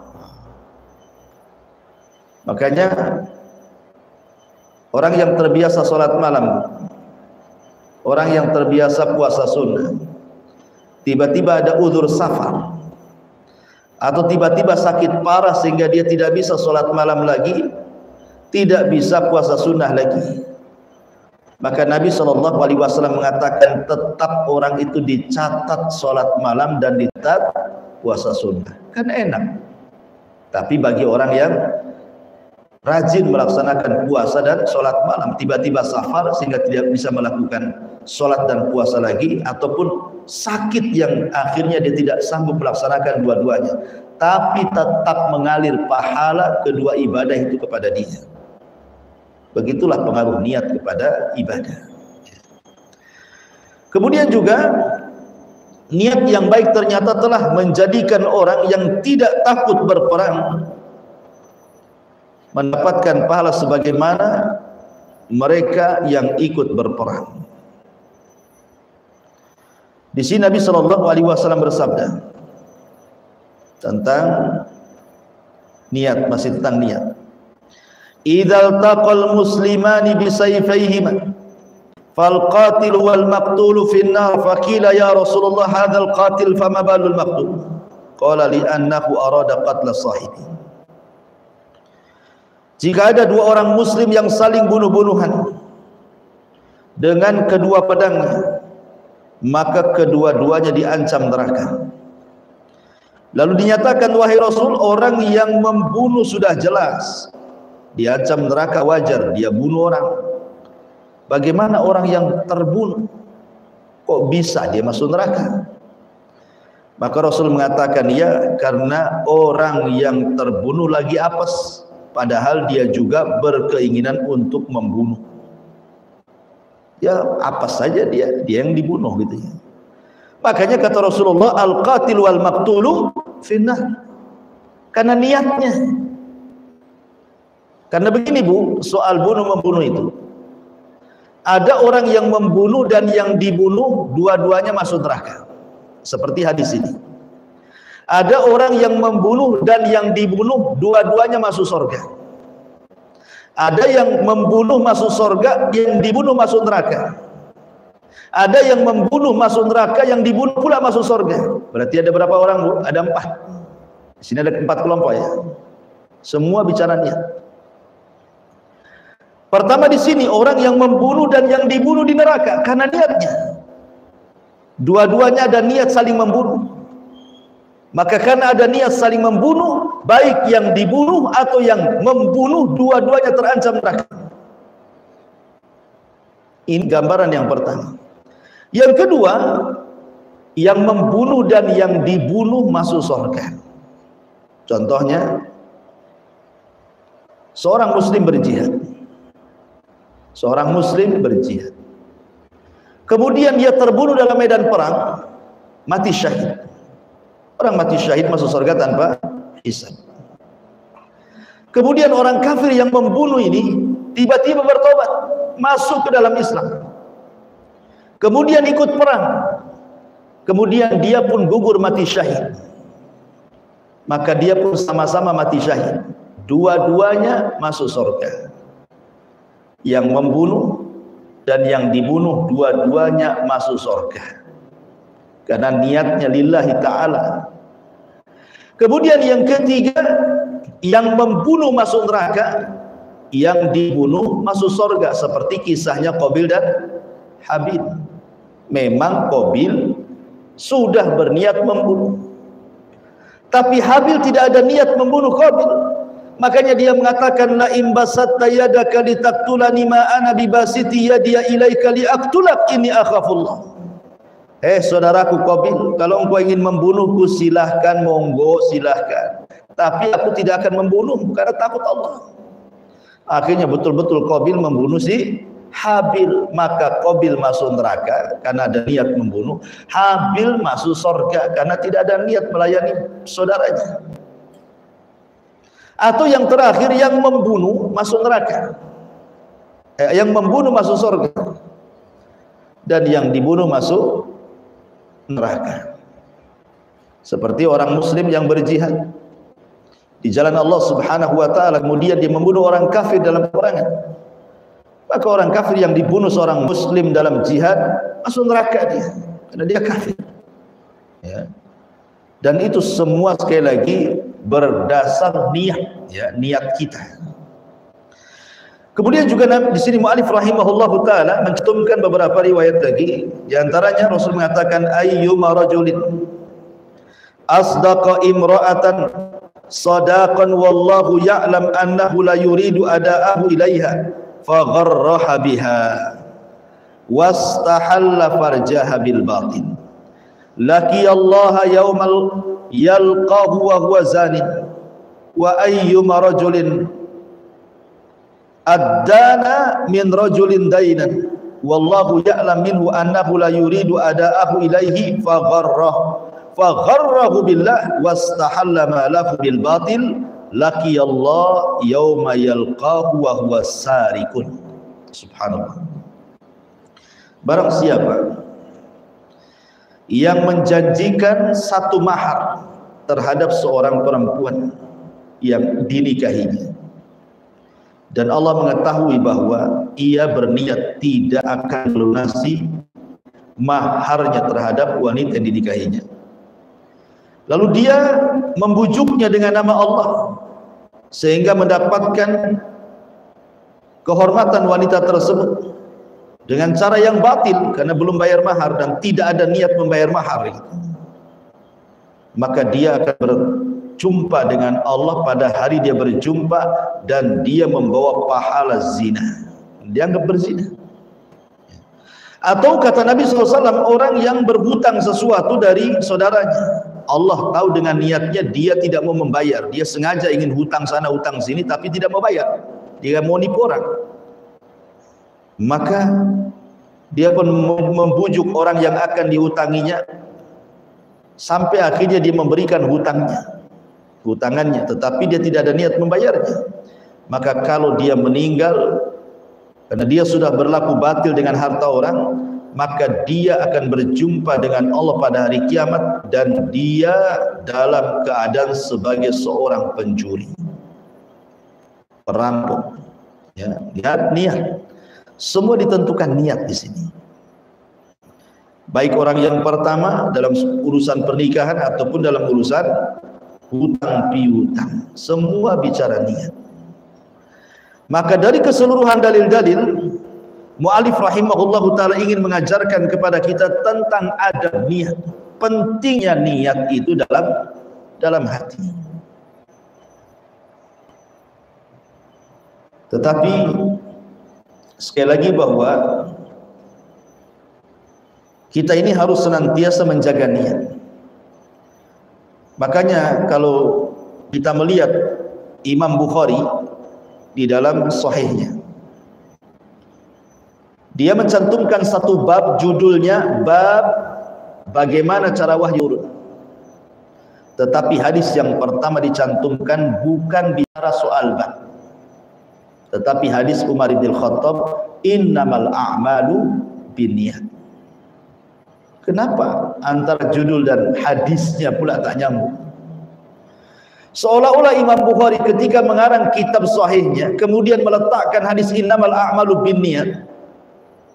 Makanya orang yang terbiasa sholat malam, orang yang terbiasa puasa sunnah, tiba-tiba ada uzur safar atau tiba-tiba sakit parah sehingga dia tidak bisa sholat malam lagi, tidak bisa puasa sunnah lagi, maka Nabi SAW mengatakan tetap orang itu dicatat sholat malam dan dicatat puasa sunnah. Kan enak. Tapi bagi orang yang rajin melaksanakan puasa dan sholat malam, tiba-tiba safar sehingga tidak bisa melakukan sholat dan puasa lagi, ataupun sakit yang akhirnya dia tidak sanggup melaksanakan dua-duanya, tapi tetap mengalir pahala kedua ibadah itu kepada dia. Begitulah pengaruh niat kepada ibadah. Kemudian juga niat yang baik ternyata telah menjadikan orang yang tidak takut berperang mendapatkan pahala sebagaimana mereka yang ikut berperang. Di sini Nabi SAW bersabda tentang niat, masih tentang niat. Idzal taqal muslimani bisayfayhima fal qatil wal maqtul fin nar faqila ya Rasulullah hadzal qatil fama balul maqtul qala li annahu arada qatla sahibi. Jika ada dua orang muslim yang saling bunuh-bunuhan dengan kedua pedangnya, maka kedua-duanya diancam neraka. Lalu dinyatakan, wahai Rasul, orang yang membunuh sudah jelas diancam neraka, wajar dia bunuh orang. Bagaimana orang yang terbunuh kok bisa dia masuk neraka? Maka Rasul mengatakan, ya, karena orang yang terbunuh lagi apes, padahal dia juga berkeinginan untuk membunuh. Ya, apa saja dia yang dibunuh gitu ya. Makanya kata Rasulullah, al-qatil wal maqtulu finnar. Karena niatnya. Karena begini Bu, soal bunuh-membunuh itu, ada orang yang membunuh dan yang dibunuh dua-duanya masuk neraka. Seperti hadis ini. Ada orang yang membunuh dan yang dibunuh dua-duanya masuk surga. Ada yang membunuh masuk surga, yang dibunuh masuk neraka. Ada yang membunuh masuk neraka, yang dibunuh pula masuk surga. Berarti ada berapa orang Bu? Ada 4. Di sini ada 4 kelompok ya. Semua bicara niat. Pertama di sini orang yang membunuh dan yang dibunuh di neraka karena niatnya. Dua-duanya ada niat saling membunuh. Maka karena ada niat saling membunuh, baik yang dibunuh atau yang membunuh, dua-duanya terancam neraka. Ini gambaran yang pertama. Yang kedua, yang membunuh dan yang dibunuh masuk surga. Contohnya, seorang muslim berjihad. Seorang muslim berjihad. Kemudian dia terbunuh dalam medan perang, mati syahid. Orang mati syahid masuk surga tanpa hisab. Kemudian orang kafir yang membunuh ini tiba-tiba bertobat, masuk ke dalam Islam. Kemudian ikut perang. Kemudian dia pun gugur mati syahid. Maka dia pun sama-sama mati syahid. Dua-duanya masuk surga. Yang membunuh dan yang dibunuh dua-duanya masuk surga karena niatnya lillahi ta'ala. Kemudian yang ketiga, yang membunuh masuk neraka, yang dibunuh masuk surga, seperti kisahnya Qabil dan Habil. Memang Qabil sudah berniat membunuh, tapi Habil tidak ada niat membunuh Qabil. Makanya dia mengatakan, la in basatta yadaka litaqtulani ma ana bibasiti yadiya ilaika liaqtulak inni akhafullah. Saudaraku Qabil, kalau engkau ingin membunuhku silahkan, monggo silahkan, tapi aku tidak akan membunuhmu karena takut Allah. Akhirnya betul-betul Qabil membunuh si Habil, maka Qabil masuk neraka karena ada niat membunuh, Habil masuk surga karena tidak ada niat melayani saudaranya. Atau yang terakhir, yang membunuh masuk neraka, yang membunuh masuk surga dan yang dibunuh masuk neraka. Seperti orang muslim yang berjihad di jalan Allah Subhanahu wa taala, kemudian dia membunuh orang kafir dalam peperangan, maka orang kafir yang dibunuh seorang muslim dalam jihad masuk neraka dia karena dia kafir, ya. Dan itu semua sekali lagi berdasar niat, ya, niat kita. Kemudian juga di sini mu'alif rahimahullahu taala mencantumkan beberapa riwayat lagi. Di antaranya Rasul mengatakan, ayyuma rajulin asdaqa imra'atan sadaqan wallahu ya'lam annahu la yuridu ada'ahu ilaiha fagharraha biha wastahalla farjaha bil batin laqiyallaha yawmal yalqahu wa huwa zanin wa ayyuma rajulin ad-dana min rajulin dainan wallahu ya'lam minhu annahu la yuridu ada'ahu ilaihi fagharrahu billah wastahalla ma lahu bil batil laqiyallah yawma yalqahu wa huwa sarikun. Subhanallah. Barang siapa yang menjanjikan satu mahar terhadap seorang perempuan yang dinikahinya, dan Allah mengetahui bahwa ia berniat tidak akan melunasi maharnya terhadap wanita yang dinikahinya, lalu dia membujuknya dengan nama Allah sehingga mendapatkan kehormatan wanita tersebut dengan cara yang batil karena belum bayar mahar dan tidak ada niat membayar mahar, maka dia akan berjumpa dengan Allah pada hari dia berjumpa dan dia membawa pahala zina, dianggap berzina. Atau kata Nabi SAW, orang yang berhutang sesuatu dari saudaranya, Allah tahu dengan niatnya dia tidak mau membayar, dia sengaja ingin hutang sana hutang sini tapi tidak mau bayar, dia mau nipu orang, maka dia pun membujuk orang yang akan dihutanginya sampai akhirnya dia memberikan hutangannya, tetapi dia tidak ada niat membayarnya. Maka kalau dia meninggal karena dia sudah berlaku batil dengan harta orang, maka dia akan berjumpa dengan Allah pada hari kiamat dan dia dalam keadaan sebagai seorang pencuri, perampok. Ya, lihat niat. Semua ditentukan niat di sini. Baik orang yang pertama dalam urusan pernikahan ataupun dalam urusan hutang piutang, semua bicara niat. Maka dari keseluruhan dalil-dalil, mu'alif rahimahullahu ta'ala ingin mengajarkan kepada kita tentang adab niat, pentingnya niat itu dalam hati. Tetapi sekali lagi bahwa kita ini harus senantiasa menjaga niat. Makanya kalau kita melihat Imam Bukhari di dalam sahihnya, dia mencantumkan satu bab, judulnya bab bagaimana cara wahyu turun. Tetapi hadis yang pertama dicantumkan bukan bicara soal bab, tetapi hadis Umar bin Khattab, innamal a'malu binniyat. Kenapa antara judul dan hadisnya pula tak nyambung? Seolah-olah Imam Bukhari ketika mengarang kitab sahihnya kemudian meletakkan hadis innamal a'malu binniyat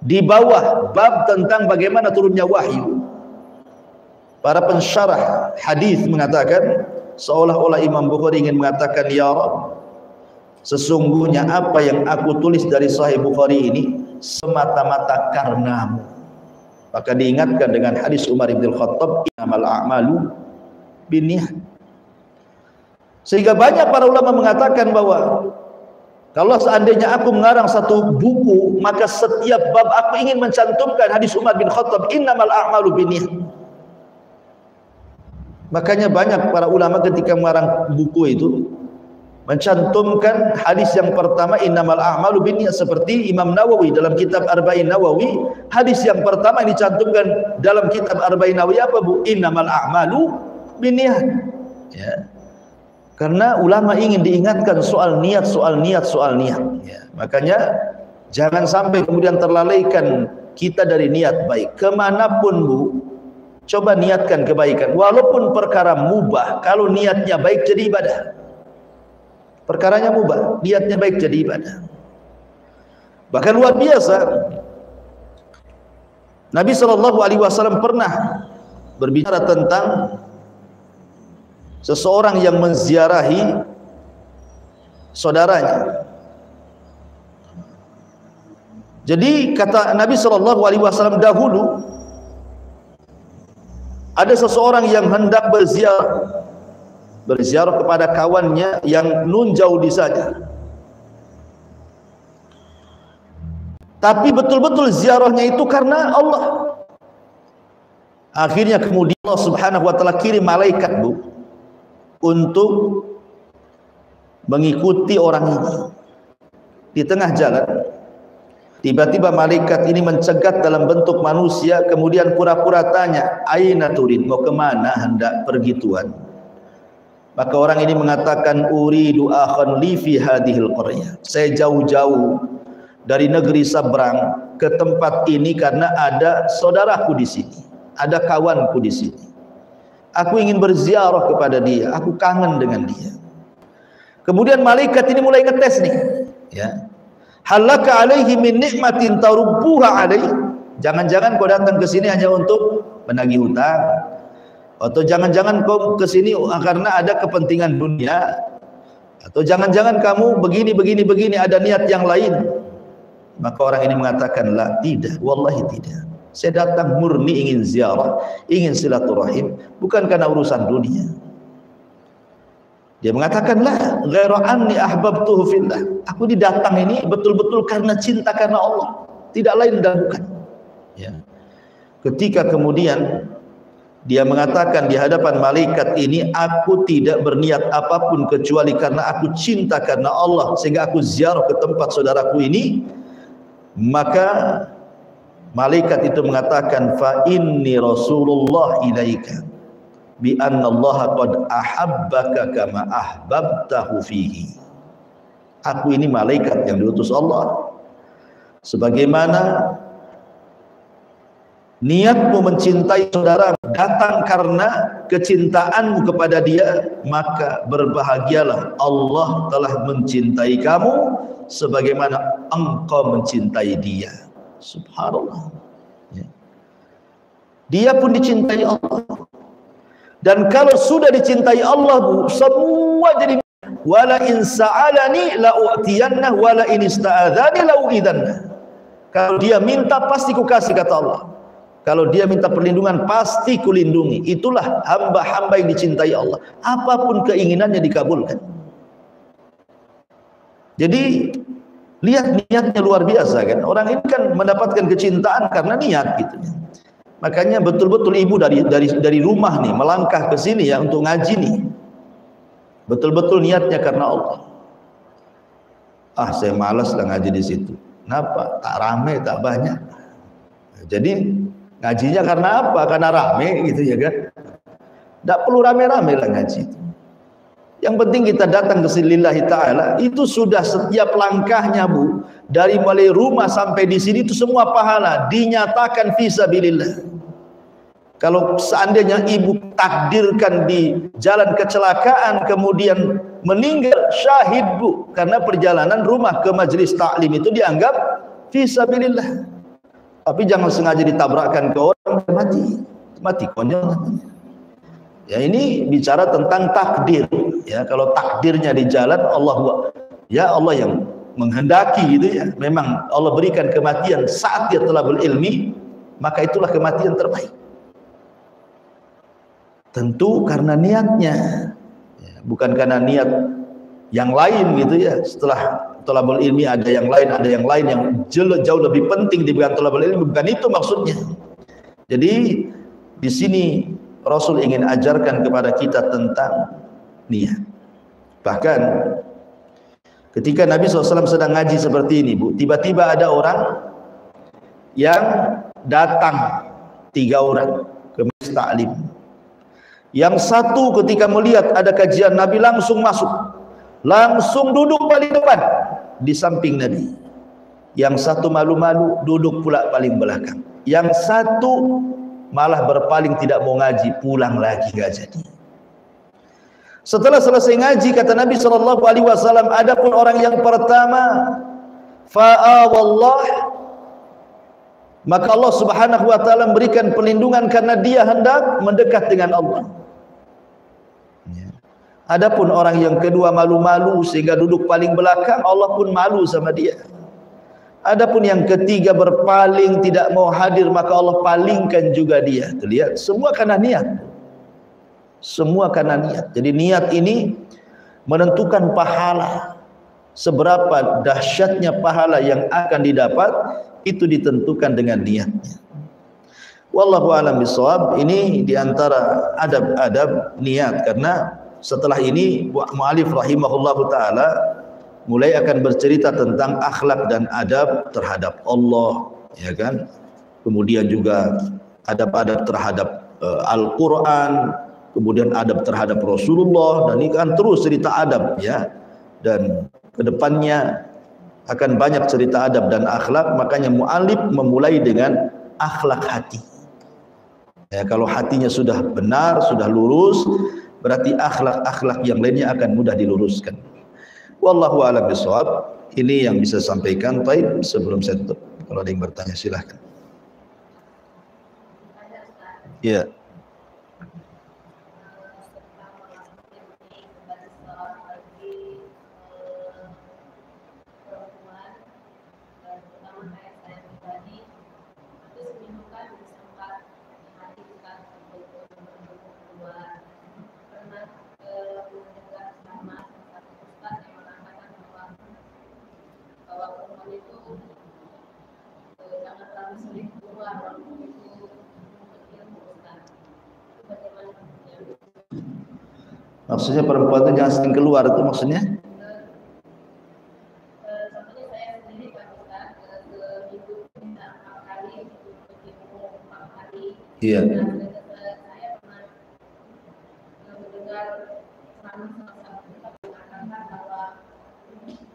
di bawah bab tentang bagaimana turunnya wahyu, para pensyarah hadis mengatakan seolah-olah Imam Bukhari ingin mengatakan, ya Rabb, sesungguhnya apa yang aku tulis dari Sahih Bukhari ini semata-mata karenamu. Maka diingatkan dengan hadis Umar bin Khattab, innamal a'malu binniyat. Sehingga banyak para ulama mengatakan bahwa kalau seandainya aku mengarang satu buku, maka setiap bab aku ingin mencantumkan hadis Umar bin Khattab, innamal a'malu binniyat. Makanya banyak para ulama ketika mengarang buku itu mencantumkan hadis yang pertama, innamal a'malu binniyat, seperti Imam Nawawi dalam kitab Arba'in Nawawi, hadis yang pertama yang dicantumkan dalam kitab Arba'in Nawawi apa, Bu? Innamal a'malu binniyat. Ya. Karena ulama ingin diingatkan soal niat, soal niat, soal niat. Ya. Makanya jangan sampai kemudian terlalaikan kita dari niat baik. Kemanapun, Bu, coba niatkan kebaikan. Walaupun perkara mubah, kalau niatnya baik jadi ibadah. Perkaranya mubah, niatnya baik jadi ibadah. Bahkan luar biasa, Nabi SAW pernah berbicara tentang seseorang yang menziarahi saudaranya. Jadi kata Nabi SAW, dahulu ada seseorang yang hendak berziarah kepada kawannya yang nun jauh di sana. Tapi betul-betul ziarahnya itu karena Allah. Akhirnya kemudian Allah Subhanahu wa taala kirim malaikat, Bu, untuk mengikuti orang ini. Di tengah jalan tiba-tiba malaikat ini mencegat dalam bentuk manusia, kemudian pura-pura tanya, aina turid, mau kemana hendak pergi tuan? Maka orang ini mengatakan, uridu akhan li fi hadhil qaryah, saya jauh-jauh dari negeri seberang ke tempat ini karena ada saudaraku di sini, ada kawanku di sini. Aku ingin berziarah kepada dia, aku kangen dengan dia. Kemudian malaikat ini mulai ngetes nih, ya. Halaka alaihi min nikmatin tarubbuha alaihi. Jangan-jangan kau datang ke sini hanya untuk menagih hutang, atau jangan-jangan kau ke sini karena ada kepentingan dunia, atau jangan-jangan kamu begini ada niat yang lain. Maka orang ini mengatakan, la, tidak, wallahi tidak. Saya datang murni ingin ziarah, ingin silaturahim, bukan karena urusan dunia. Dia mengatakan, la, ghairu anni ahbabtuhu fillah. Aku didatang ini betul-betul karena cinta karena Allah, tidak lain dan bukan. Ya. Ketika kemudian dia mengatakan di hadapan malaikat ini, aku tidak berniat apapun kecuali karena aku cinta karena Allah, sehingga aku ziarah ke tempat saudaraku ini. Maka malaikat itu mengatakan, fa inni rasulullah ilaika bi anna Allah qad ahabbaka kama ahbabtahu fihi. Aku ini malaikat yang diutus Allah, sebagaimana niatmu mencintai saudara datang karena kecintaanmu kepada dia, maka berbahagialah, Allah telah mencintai kamu sebagaimana engkau mencintai dia. Subhanallah. Ya. Dia pun dicintai Allah. Dan kalau sudah dicintai Allah, Bu, semua jadi, wala in sa'alani la u'tiyanna wala in ista'adzani la u'idanna. Kalau dia minta pasti ku kasih, kata Allah. Kalau dia minta perlindungan pasti ku lindungi. Itulah hamba-hamba yang dicintai Allah. Apapun keinginannya dikabulkan. Jadi lihat niatnya luar biasa kan. Orang ini kan mendapatkan kecintaan karena niat gitu. Makanya betul-betul ibu dari rumah nih melangkah ke sini ya untuk ngaji nih. Betul-betul niatnya karena Allah. Ah, saya malas lah ngaji di situ. Kenapa? Tak rame, tak banyak. Jadi ngajinya karena apa? Karena rame gitu ya kan. Tak perlu rame-rame lah ngaji. Yang penting kita datang ke sini lillahi ta'ala, itu sudah setiap langkahnya, Bu, dari mulai rumah sampai di sini itu semua pahala dinyatakan fisabilillah. Kalau seandainya ibu takdirkan di jalan kecelakaan kemudian meninggal, syahid, Bu, karena perjalanan rumah ke majelis taklim itu dianggap fisabilillah. Tapi jangan sengaja ditabrakkan ke orang, mati konyol namanya. Ya, ini bicara tentang takdir. Ya, kalau takdirnya di jalan Allah, ya Allah yang menghendaki gitu ya. Memang Allah berikan kematian saat dia thalabul ilmi, maka itulah kematian terbaik. Tentu karena niatnya, ya, bukan karena niat yang lain gitu ya. Setelah thalabul ilmi ada yang lain yang jauh lebih penting dibanding thalabul ilmi, bukan itu maksudnya. Jadi di sini Rasul ingin ajarkan kepada kita tentang niat. Bahkan ketika Nabi SAW sedang ngaji seperti ini, Bu, tiba-tiba ada orang yang datang, 3 orang ke majelis taklim. Yang satu ketika melihat ada kajian Nabi langsung masuk, langsung duduk paling depan di samping Nabi. Yang satu malu-malu duduk pula paling belakang. Yang satu malah berpaling tidak mau ngaji, pulang lagi gak jadi. Setelah selesai ngaji kata Nabi SAW, adapun orang yang pertama fa'awallah, maka Allah Subhanahu wa taala memberikan perlindungan karena dia hendak mendekat dengan Allah. Adapun orang yang kedua malu-malu sehingga duduk paling belakang, Allah pun malu sama dia. Adapun yang ketiga berpaling tidak mau hadir, maka Allah palingkan juga dia. Lihat, semua karena niat. Semua karena niat. Jadi niat ini menentukan pahala. Seberapa dahsyatnya pahala yang akan didapat itu ditentukan dengan niatnya. Wallahu a'lam bishawab. Ini diantara adab-adab niat, karena setelah ini mu'alif rahimahullahu ta'ala mulai akan bercerita tentang akhlak dan adab terhadap Allah, ya kan? Kemudian juga adab-adab terhadap Al-Quran, kemudian adab terhadap Rasulullah, dan ini kan terus cerita adab ya. Dan kedepannya akan banyak cerita adab dan akhlak, makanya mu'alif memulai dengan akhlak hati. Ya, kalau hatinya sudah benar, sudah lurus, berarti akhlak-akhlak yang lainnya akan mudah diluruskan. Wallahu a'lam bishawab. Ini yang bisa sampaikan. Baik, sebelum saya tutup, kalau ada yang bertanya silahkan. Ya. Maksudnya perempuan itu jangan sering keluar, itu maksudnya? Contohnya saya sendiri Pak Ustaz, seminggu bisa 4 kali, berjemur 4 kali. Iya. Saya pernah mendengar ceramah salah satu Ustaz mengatakan bahwa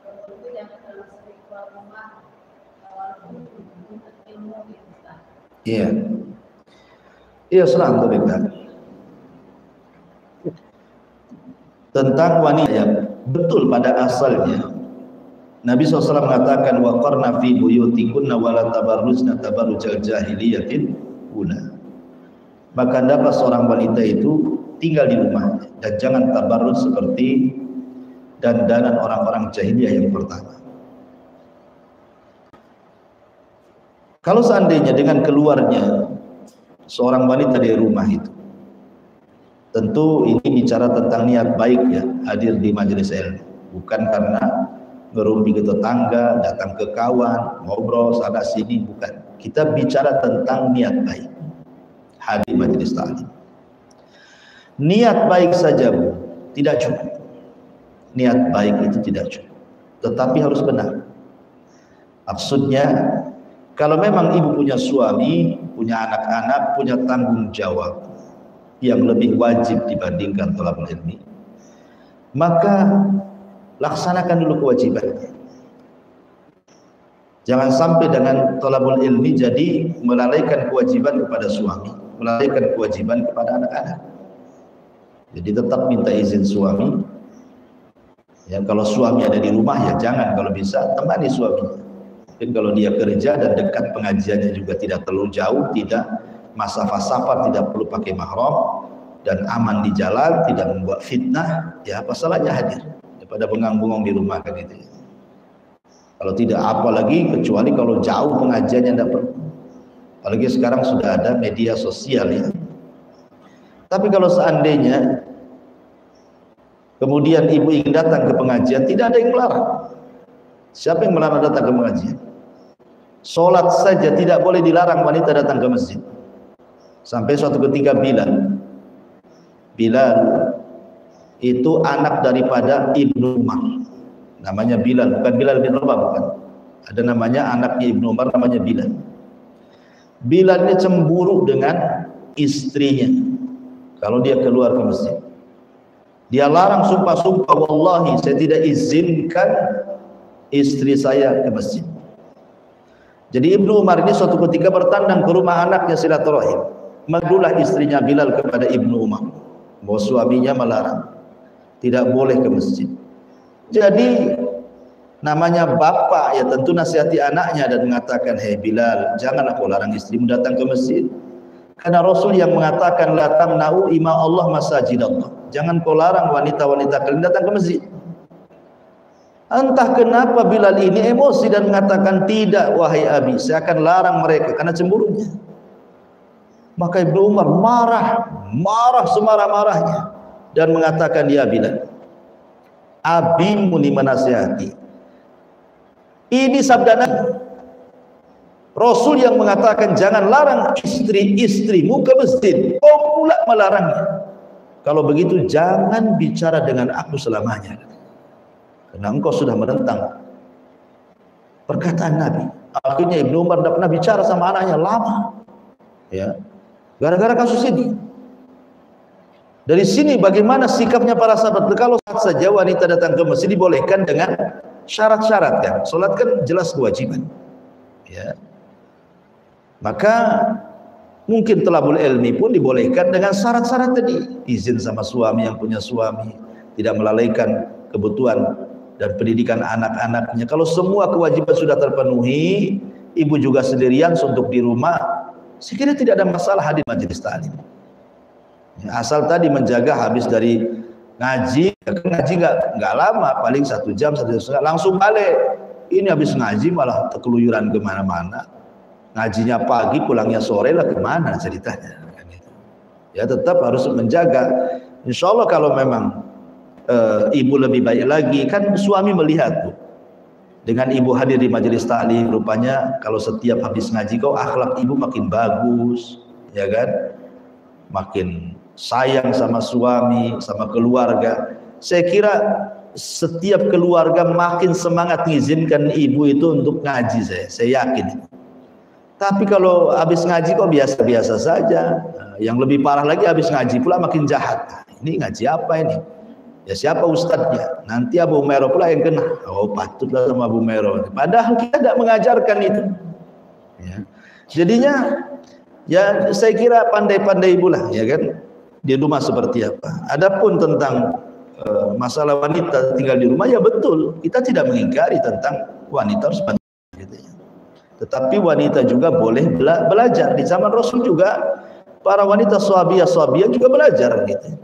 perempuan itu jangan terlalu sering keluar rumah walaupun untuk ilmu gitu Ustaz. Iya. Iya, serang tuh Beka. Tentang wanita yang betul pada asalnya Nabi SAW mengatakan waqarna fi buyutikunna wa la tabarrujna tabarrujal jahiliyatin ula. Maka dapat seorang wanita itu tinggal di rumah dan jangan tabarruj seperti dandanan orang-orang jahiliyah yang pertama. Kalau seandainya dengan keluarnya seorang wanita dari rumah itu, tentu ini bicara tentang niat baik ya, hadir di majelis ilmu, bukan karena ngerumpi ke tetangga, datang ke kawan, ngobrol sana sini, bukan. Kita bicara tentang niat baik, hadir majelis taklim. Niat baik saja Bu, tidak cukup. Niat baik itu tidak cukup, tetapi harus benar. Maksudnya, kalau memang ibu punya suami, punya anak-anak, punya tanggung jawab yang lebih wajib dibandingkan thalabul ilmi, maka laksanakan dulu kewajibannya. Jangan sampai dengan thalabul ilmi jadi melalaikan kewajiban kepada suami, melalaikan kewajiban kepada anak-anak. Jadi tetap minta izin suami. Ya, kalau suami ada di rumah ya jangan, kalau bisa temani suaminya. Mungkin kalau dia kerja dan dekat pengajiannya juga tidak terlalu jauh, tidak masafah safar, tidak perlu pakai mahram, dan aman di jalan, tidak membuat fitnah, ya apa salahnya hadir daripada bengang-bengong di rumah kan itu. Kalau tidak, apalagi kecuali kalau jauh pengajiannya tidak perlu. Apalagi sekarang sudah ada media sosial ya. Tapi kalau seandainya kemudian ibu ingin datang ke pengajian, tidak ada yang melarang. Siapa yang melarang datang ke pengajian? Sholat saja tidak boleh dilarang wanita datang ke masjid. Sampai suatu ketika Bilal itu anak daripada Ibnu Umar, namanya Bilal, bukan Bilal bin Rabah, bukan. Ada namanya anaknya Ibnu Umar, namanya Bilal. Bilal ini cemburu dengan istrinya kalau dia keluar ke masjid. Dia larang, sumpah-sumpah, wallahi saya tidak izinkan istri saya ke masjid. Jadi Ibnu Umar ini suatu ketika bertandang ke rumah anaknya silaturahim. Madulah istrinya Bilal kepada Ibnu Umar bahwa suaminya melarang, tidak boleh ke masjid. Jadi namanya bapak ya tentu nasihati anaknya dan mengatakan, hei Bilal, janganlah kau larang istrimu datang ke masjid. Karena Rasul yang mengatakan la tamna'u ima Allah masajidallah. Jangan kau larang wanita-wanita kalian datang ke masjid. Entah kenapa Bilal ini emosi dan mengatakan, tidak wahai Abi, saya akan larang mereka karena cemburunya. Maka Ibnu Umar marah semarah-marahnya dan mengatakan, ya Bilal, abimu ini menasihati. Ini sabda Nabi. Rasul yang mengatakan jangan larang istri-istrimu ke masjid, kau pula melarangnya. Kalau begitu jangan bicara dengan aku selamanya, karena engkau sudah menentang perkataan Nabi. Akhirnya Ibnu Umar tidak pernah bicara sama anaknya lama, ya, gara-gara kasus ini. Dari sini bagaimana sikapnya para sahabat. Kalau saja wanita datang ke masjid dibolehkan dengan syarat-syarat kan. Salat kan jelas kewajiban, ya. Maka mungkin thalabul ilmi pun dibolehkan dengan syarat-syarat tadi. Izin sama suami yang punya suami, tidak melalaikan kebutuhan dan pendidikan anak-anaknya. Kalau semua kewajiban sudah terpenuhi, ibu juga sendirian untuk di rumah, saya kira tidak ada masalah hadir majelis taklim. Asal tadi menjaga habis dari ngaji, ngaji nggak lama, paling 1 jam, 1 jam setengah, langsung balik. Ini habis ngaji malah keluyuran kemana-mana. Ngajinya pagi, pulangnya sore lah, kemana ceritanya? Ya tetap harus menjaga. Insya Allah kalau memang ibu lebih baik lagi, kan suami melihat tuh. Dengan ibu hadir di majelis taklim, rupanya kalau setiap habis ngaji kau akhlak ibu makin bagus, ya kan? Makin sayang sama suami, sama keluarga. Saya kira setiap keluarga makin semangat mengizinkan ibu itu untuk ngaji, saya yakin. Tapi kalau habis ngaji kok biasa-biasa saja. Yang lebih parah lagi habis ngaji pula makin jahat. Ini ngaji apa ini? Ya siapa ustadznya? Nanti Abu Mero pula yang kena. Oh patutlah sama Abu Mero. Padahal kita tidak mengajarkan itu. Ya. Jadinya ya saya kira pandai-pandai ibu lah, ya kan? Di rumah seperti apa. Adapun tentang masalah wanita tinggal di rumah, ya betul. Kita tidak mengingkari tentang wanita harus bantu, gitu ya. Tetapi wanita juga boleh belajar. Di zaman Rasul juga para wanita sahabiyah juga belajar gitu.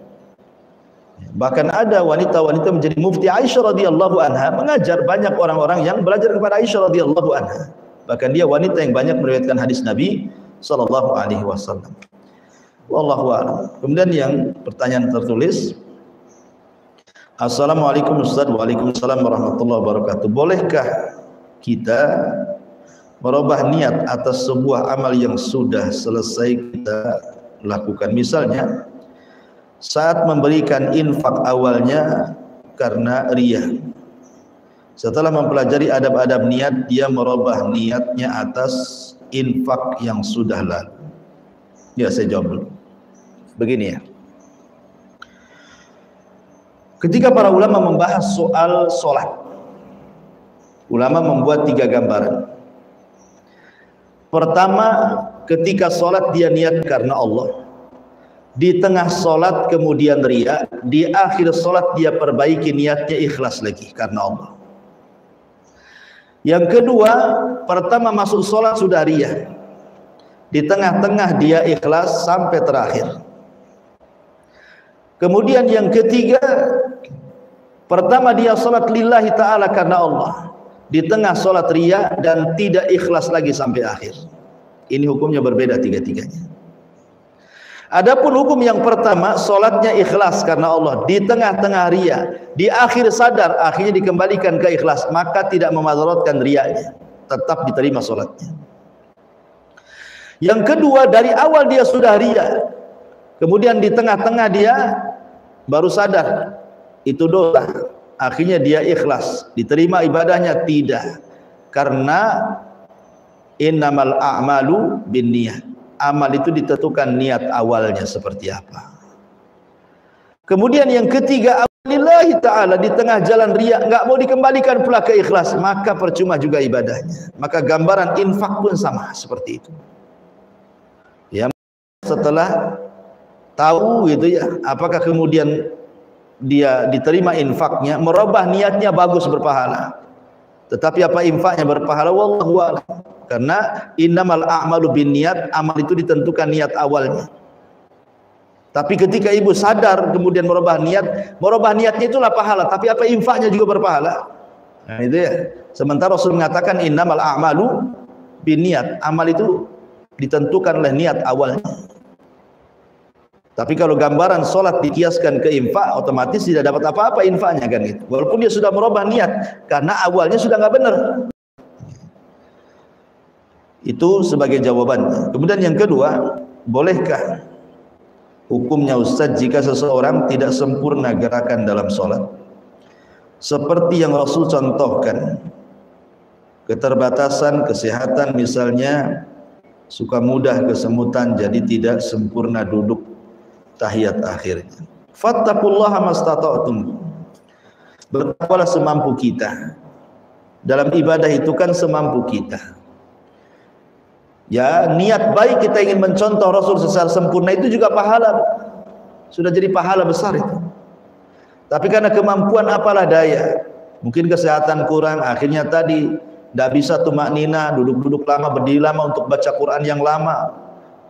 Bahkan ada wanita-wanita menjadi mufti. Aisyah radhiyallahu anha mengajar banyak orang-orang yang belajar kepada Aisyah radhiyallahu anha. Bahkan dia wanita yang banyak meriwayatkan hadis Nabi sallallahu alaihi wasallam. Wallahu a'lam. Kemudian yang pertanyaan tertulis, Assalamualaikum Ustaz. Waalaikumsalam warahmatullahi wabarakatuh. Bolehkah kita merubah niat atas sebuah amal yang sudah selesai kita lakukan? Misalnya saat memberikan infak awalnya karena riya, setelah mempelajari adab-adab niat dia merubah niatnya atas infak yang sudah lalu. Ya saya jawab dulu. Begini ya, ketika para ulama membahas soal sholat, ulama membuat 3 gambaran. Pertama, ketika sholat dia niat karena Allah. Di tengah sholat kemudian riya. Di akhir sholat dia perbaiki niatnya ikhlas lagi karena Allah. Yang kedua, pertama masuk sholat sudah riya, di tengah-tengah dia ikhlas sampai terakhir. Kemudian yang ketiga, pertama dia sholat lillahi ta'ala karena Allah, di tengah sholat riya dan tidak ikhlas lagi sampai akhir. Ini hukumnya berbeda tiga-tiganya. Adapun hukum yang pertama, sholatnya ikhlas karena Allah, di tengah-tengah riya, di akhir sadar, akhirnya dikembalikan ke ikhlas, maka tidak memadaratkan riyanya, tetap diterima sholatnya. Yang kedua, dari awal dia sudah riya, kemudian di tengah-tengah dia baru sadar itu dosa, akhirnya dia ikhlas, diterima ibadahnya? Tidak, karena innamal a'malu binniyat, amal itu ditentukan niat awalnya seperti apa. Kemudian yang ketiga, lillahi ta'ala, di tengah jalan riya, enggak mau dikembalikan pula ke ikhlas, maka percuma juga ibadahnya. Maka gambaran infak pun sama seperti itu. Ya, setelah tahu gitu ya, apakah kemudian dia diterima infaknya, merubah niatnya bagus, berpahala. Tetapi apa infaknya berpahala? Wallahu a'lam. Karena innamal a'malu binniyat, amal itu ditentukan niat awalnya. Tapi ketika ibu sadar kemudian merubah niatnya itulah pahala. Tapi apa infaknya juga berpahala. Nah, itu ya. Sementara Rasul mengatakan innamal a'malu binniyat, amal itu ditentukan oleh niat awalnya. Tapi kalau gambaran sholat dikiaskan ke infak, otomatis tidak dapat apa-apa infaknya kan gitu. Walaupun dia sudah merubah niat, karena awalnya sudah nggak benar. Itu sebagai jawaban. Kemudian yang kedua, bolehkah hukumnya Ustaz jika seseorang tidak sempurna gerakan dalam sholat? Seperti yang Rasul contohkan, keterbatasan kesehatan misalnya, suka mudah kesemutan, jadi tidak sempurna duduk tahiyat akhirnya. Fattaqullaha mastata'tum, bertakwalah semampu kita. Dalam ibadah itu kan semampu kita. Ya, niat baik kita ingin mencontoh Rasul secara sempurna itu juga pahala, sudah jadi pahala besar itu. Tapi karena kemampuan apalah daya, mungkin kesehatan kurang, akhirnya tadi tidak bisa tumaknina, duduk-duduk lama, berdiri lama untuk baca Quran yang lama.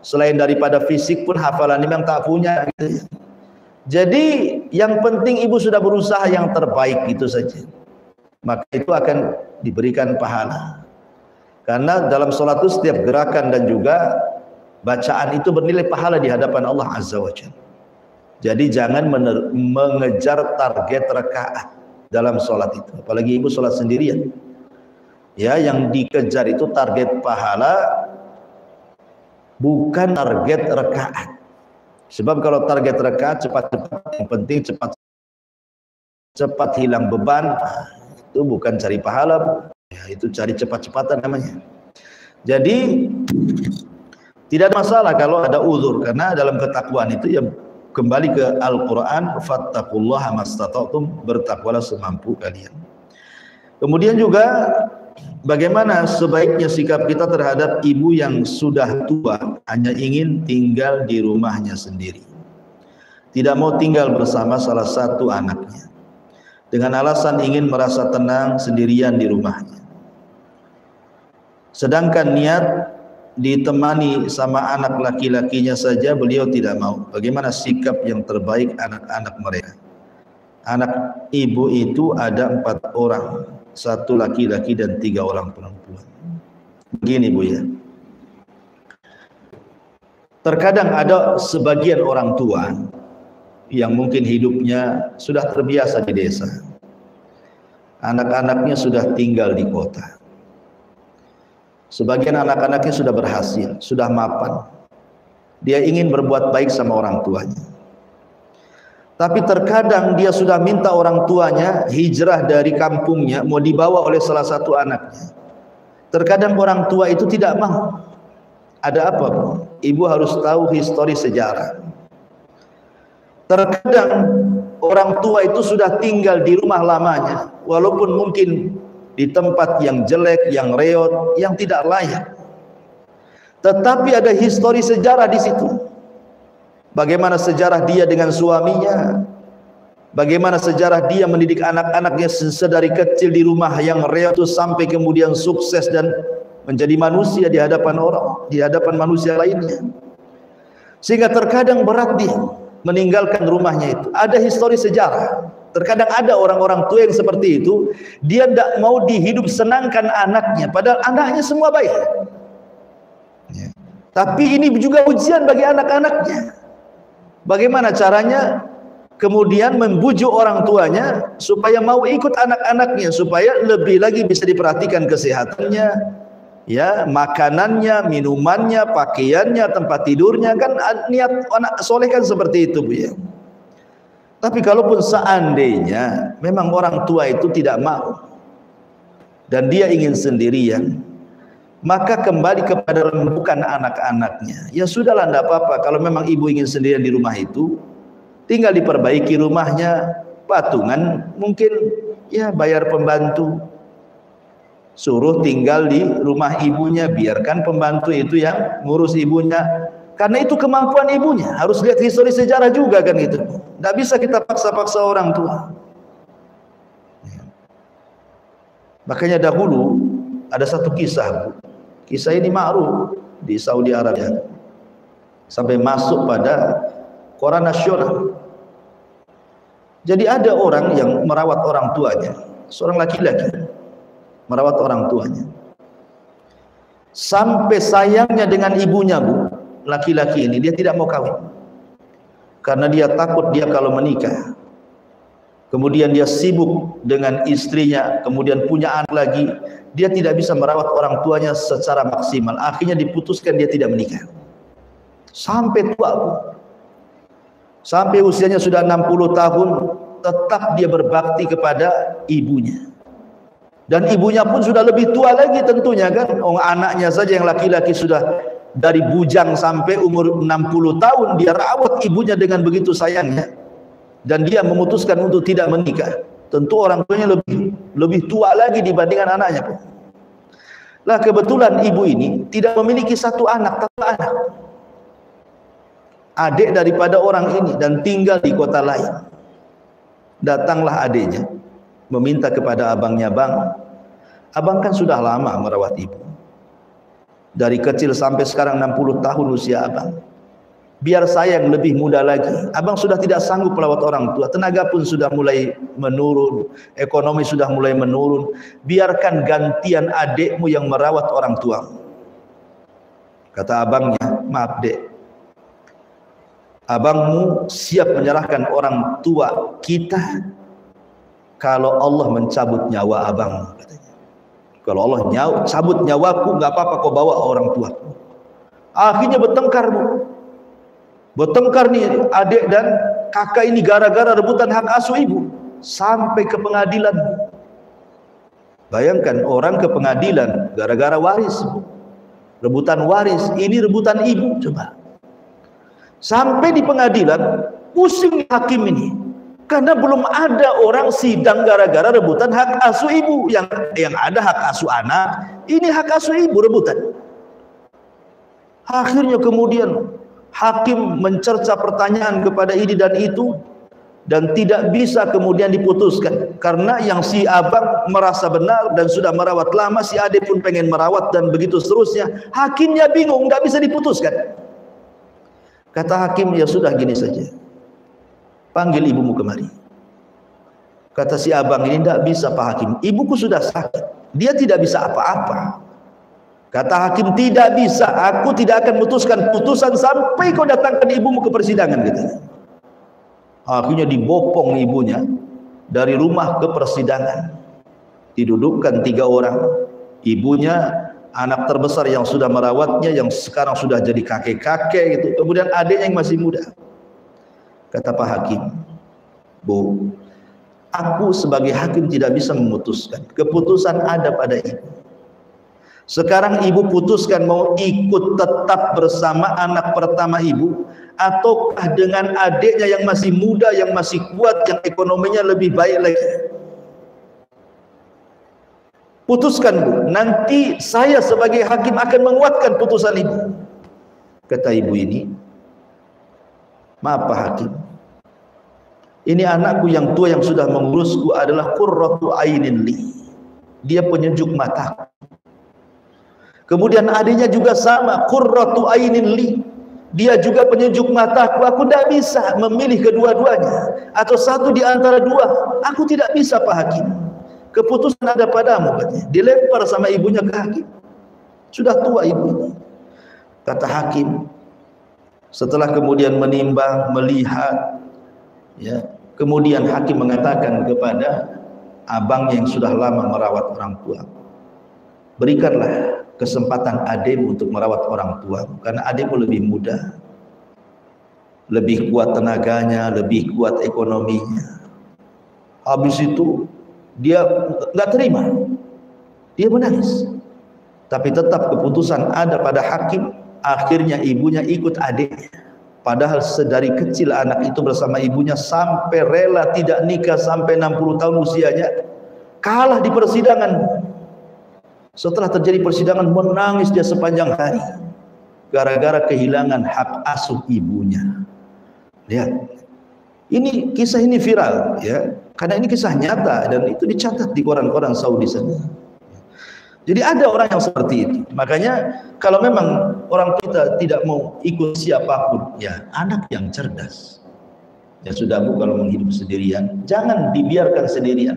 Selain daripada fisik pun hafalan memang tak punya gitu. Jadi yang penting ibu sudah berusaha yang terbaik, itu saja, maka itu akan diberikan pahala. Karena dalam sholat itu setiap gerakan dan juga bacaan itu bernilai pahala di hadapan Allah Azza wa Jalla. Jadi jangan mengejar target rakaat dalam sholat itu, apalagi ibu sholat sendirian. Ya, yang dikejar itu target pahala, bukan target rakaat. Sebab kalau target rakaat cepat-cepat, yang penting cepat hilang beban, itu bukan cari pahala, ya, itu cari cepat-cepatan namanya. Jadi tidak ada masalah kalau ada uzur, karena dalam ketakwaan itu ya kembali ke Al-Quran, fattaqullaha mastata'tum, bertakwalah semampu kalian. Kemudian juga bagaimana sebaiknya sikap kita terhadap ibu yang sudah tua, hanya ingin tinggal di rumahnya sendiri, tidak mau tinggal bersama salah satu anaknya, dengan alasan ingin merasa tenang sendirian di rumahnya, sedangkan niat ditemani sama anak laki-lakinya saja beliau tidak mau. Bagaimana sikap yang terbaik anak-anak mereka? Anak ibu itu ada 4 orang, 1 laki-laki dan 3 orang perempuan. Begini Bu ya, terkadang ada sebagian orang tua yang mungkin hidupnya sudah terbiasa di desa, anak-anaknya sudah tinggal di kota. Sebagian anak-anaknya sudah berhasil, sudah mapan. Dia ingin berbuat baik sama orang tuanya. Tapi terkadang dia sudah minta orang tuanya hijrah dari kampungnya, mau dibawa oleh salah satu anaknya. Terkadang orang tua itu tidak mau. Ada apa, Bu? Ibu harus tahu histori sejarah. Terkadang orang tua itu sudah tinggal di rumah lamanya, walaupun mungkin di tempat yang jelek, yang reot, yang tidak layak, tetapi ada histori sejarah di situ. Bagaimana sejarah dia dengan suaminya, Bagaimana sejarah dia mendidik anak-anaknya sedari kecil di rumah yang real sampai kemudian sukses dan menjadi manusia di hadapan orang, di hadapan manusia lainnya. Sehingga terkadang berat dia meninggalkan rumahnya itu. Ada histori sejarah. Terkadang ada orang-orang tua yang seperti itu, dia tidak mau dihidup senangkan anaknya, padahal anaknya semua baik. Ya. Tapi ini juga ujian bagi anak-anaknya. Bagaimana caranya kemudian membujuk orang tuanya supaya mau ikut anak-anaknya, supaya lebih lagi bisa diperhatikan kesehatannya, ya, makanannya, minumannya, pakaiannya, tempat tidurnya, kan niat anak soleh kan seperti itu, Bu ya. Tapi kalaupun seandainya memang orang tua itu tidak mau dan dia ingin sendirian, maka kembali kepada rembukan anak-anaknya. Ya sudahlah, tidak apa-apa. Kalau memang ibu ingin sendirian di rumah itu, tinggal diperbaiki rumahnya, patungan, mungkin ya bayar pembantu, suruh tinggal di rumah ibunya, biarkan pembantu itu yang ngurus ibunya. Karena itu kemampuan ibunya. Harus lihat histori sejarah juga kan itu. Tidak bisa kita paksa-paksa orang tua. Makanya dahulu ada satu kisah. Kisah ini ma'ruf di Saudi Arabia. Sampai masuk pada koran nasional. Jadi ada orang yang merawat orang tuanya, seorang laki-laki merawat orang tuanya. Sampai sayangnya dengan ibunya, Bu, laki-laki ini dia tidak mau kawin. Karena dia takut dia kalau menikah, kemudian dia sibuk dengan istrinya, kemudian punya anak lagi, dia tidak bisa merawat orang tuanya secara maksimal. Akhirnya diputuskan dia tidak menikah. Sampai tua, Bu. Sampai usianya sudah 60 tahun, tetap dia berbakti kepada ibunya. Dan ibunya pun sudah lebih tua lagi tentunya kan. Anaknya saja yang laki-laki sudah dari bujang sampai umur 60 tahun, dia rawat ibunya dengan begitu sayangnya. Dan dia memutuskan untuk tidak menikah. Tentu orang tuanya lebih tua lagi dibandingkan anaknya. Lah kebetulan ibu ini tidak memiliki satu anak, tapi anak. Adik daripada orang ini dan tinggal di kota lain. Datanglah adiknya meminta kepada abangnya, "Bang, abang kan sudah lama merawat ibu. Dari kecil sampai sekarang 60 tahun usia abang. Biar saya yang lebih muda lagi. Abang sudah tidak sanggup merawat orang tua. Tenaga pun sudah mulai menurun. Ekonomi sudah mulai menurun. Biarkan gantian adikmu yang merawat orang tua." Kata abangnya, "Maaf dek, abangmu siap menyerahkan orang tua kita kalau Allah mencabut nyawa abang," katanya. "Kalau Allah cabut nyawaku, nggak apa-apa kau bawa orang tua." Akhirnya bertengkar, Bu. Bertengkar nih adik dan kakak ini gara-gara rebutan hak asuh ibu sampai ke pengadilan. Bayangkan orang ke pengadilan gara-gara waris, Bu. Rebutan waris, ini rebutan ibu coba. Sampai di pengadilan, pusing hakim ini. Karena belum ada orang sidang gara-gara rebutan hak asuh ibu. Yang ada hak asuh anak, ini hak asuh ibu rebutan. Akhirnya kemudian hakim mencerca pertanyaan kepada ini dan itu, dan tidak bisa kemudian diputuskan. Karena yang si abang merasa benar dan sudah merawat lama, si adik pun pengen merawat dan begitu seterusnya. Hakimnya bingung, nggak bisa diputuskan. Kata hakim, "Ya sudah, gini saja. Panggil ibumu kemari." Kata si abang ini, "Tidak bisa Pak Hakim, ibuku sudah sakit. Dia tidak bisa apa-apa." Kata hakim, "Tidak bisa, aku tidak akan memutuskan putusan sampai kau datangkan ibumu ke persidangan," katanya. Akhirnya dibopong ibunya dari rumah ke persidangan. Didudukkan 3 orang. Ibunya, anak terbesar yang sudah merawatnya, yang sekarang sudah jadi kakek-kakek gitu. Kemudian adiknya yang masih muda. Kata Pak Hakim, "Bu, aku sebagai hakim tidak bisa memutuskan. Keputusan ada pada ibu. Sekarang ibu putuskan mau ikut tetap bersama anak pertama ibu, ataukah dengan adiknya yang masih muda, yang masih kuat, yang ekonominya lebih baik lagi. Putuskan, Bu. Nanti saya sebagai hakim akan menguatkan putusan ibu." Kata ibu ini, "Maaf Pak Hakim, Ini anakku yang tua yang sudah mengurusku adalah qurratu ainin li. Dia penyejuk mata. Kemudian adiknya juga sama, qurratu ainin li. Dia juga penyejuk mataku. Aku tidak bisa memilih kedua-duanya atau satu di antara dua. Aku tidak bisa, Pak Hakim. Keputusan ada padamu, katanya. Dilempar sama ibunya ke hakim. Sudah tua ibunya. Kata hakim, setelah kemudian menimbang, melihat, ya, kemudian hakim mengatakan kepada abangnya yang sudah lama merawat orang tua, berikanlah kesempatan adikmu untuk merawat orang tua, karena adikmu lebih muda, lebih kuat tenaganya, lebih kuat ekonominya. Habis itu dia nggak terima, dia menangis. Tapi tetap keputusan ada pada hakim. Akhirnya ibunya ikut adiknya. Padahal sedari kecil anak itu bersama ibunya sampai rela tidak nikah sampai 60 tahun usianya. Kalah di persidangan. Setelah terjadi persidangan menangis dia sepanjang hari. Gara-gara kehilangan hak asuh ibunya. Lihat. Ini kisah ini viral, ya. Karena ini kisah nyata dan itu dicatat di koran-koran Saudi sana. Jadi ada orang yang seperti itu. Makanya kalau memang orang kita tidak mau ikut siapapun, ya anak yang cerdas. Ya sudah, Bu, kalau menghidup sendirian, jangan dibiarkan sendirian.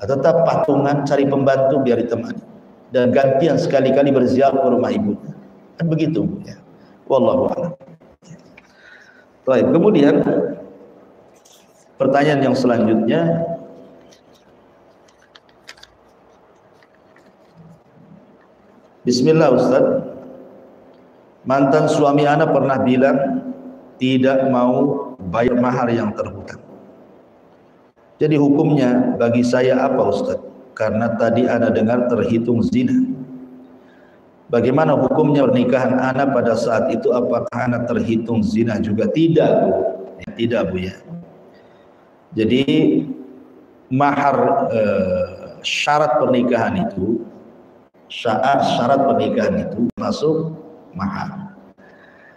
Tetap patungan, cari pembantu biar ditemani. Dan gantian sekali-kali berziarah ke rumah ibunya. Kan begitu, Bu, ya. Wallahu a'lam. Baik, kemudian pertanyaan yang selanjutnya, bismillah Ustaz, mantan suami ana pernah bilang tidak mau bayar mahar yang terhutang. Jadi hukumnya bagi saya apa Ustaz? Karena tadi ana dengar terhitung zina. Bagaimana hukumnya pernikahan ana pada saat itu? Apakah ana terhitung zina juga? Tidak, Bu. Ya, tidak, Bu, ya. Jadi mahar syarat pernikahan itu, syarat pernikahan itu masuk mahar.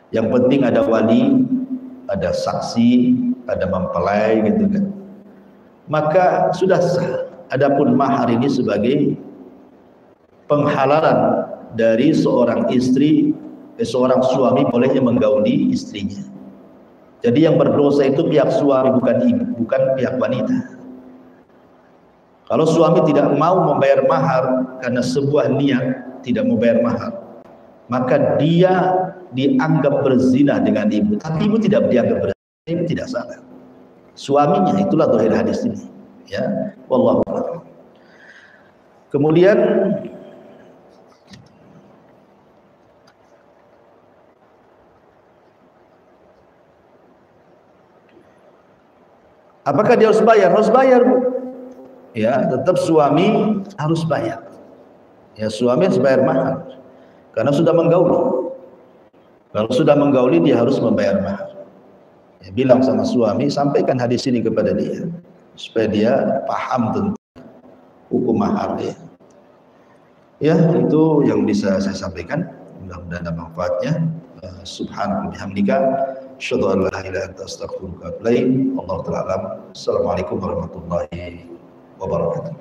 Yang penting ada wali, ada saksi, ada mempelai, gitu kan. Maka sudah sah. Adapun mahar ini sebagai penghalalan dari seorang istri, seorang suami bolehnya menggauli istrinya. Jadi yang berdosa itu pihak suami, bukan ibu, bukan pihak wanita. Kalau suami tidak mau membayar mahar karena sebuah niat tidak membayar mahar, maka dia dianggap berzina dengan ibu. Tapi ibu tidak dianggap berzina, ibu tidak salah. Suaminya, itulah zahir hadis ini. Ya, wallahu a'lam. Kemudian apakah dia harus bayar? Harus bayar, Bu. Ya, tetap suami harus bayar. Ya, suami harus bayar mahar karena sudah menggauli. Kalau sudah menggauli dia harus membayar mahar. Ya, bilang sama suami, sampaikan hadis ini kepada dia supaya dia paham tentang hukum mahar ya. Ya, itu yang bisa saya sampaikan. Mudah-mudahan ada manfaatnya. Subhanallah bihamdika, asyhadu an la ilaha illa anta, astaghfiruka wa atubu ilaik. Wallahu ta'ala a'lam. Assalamualaikum warahmatullahi wabarakatuh.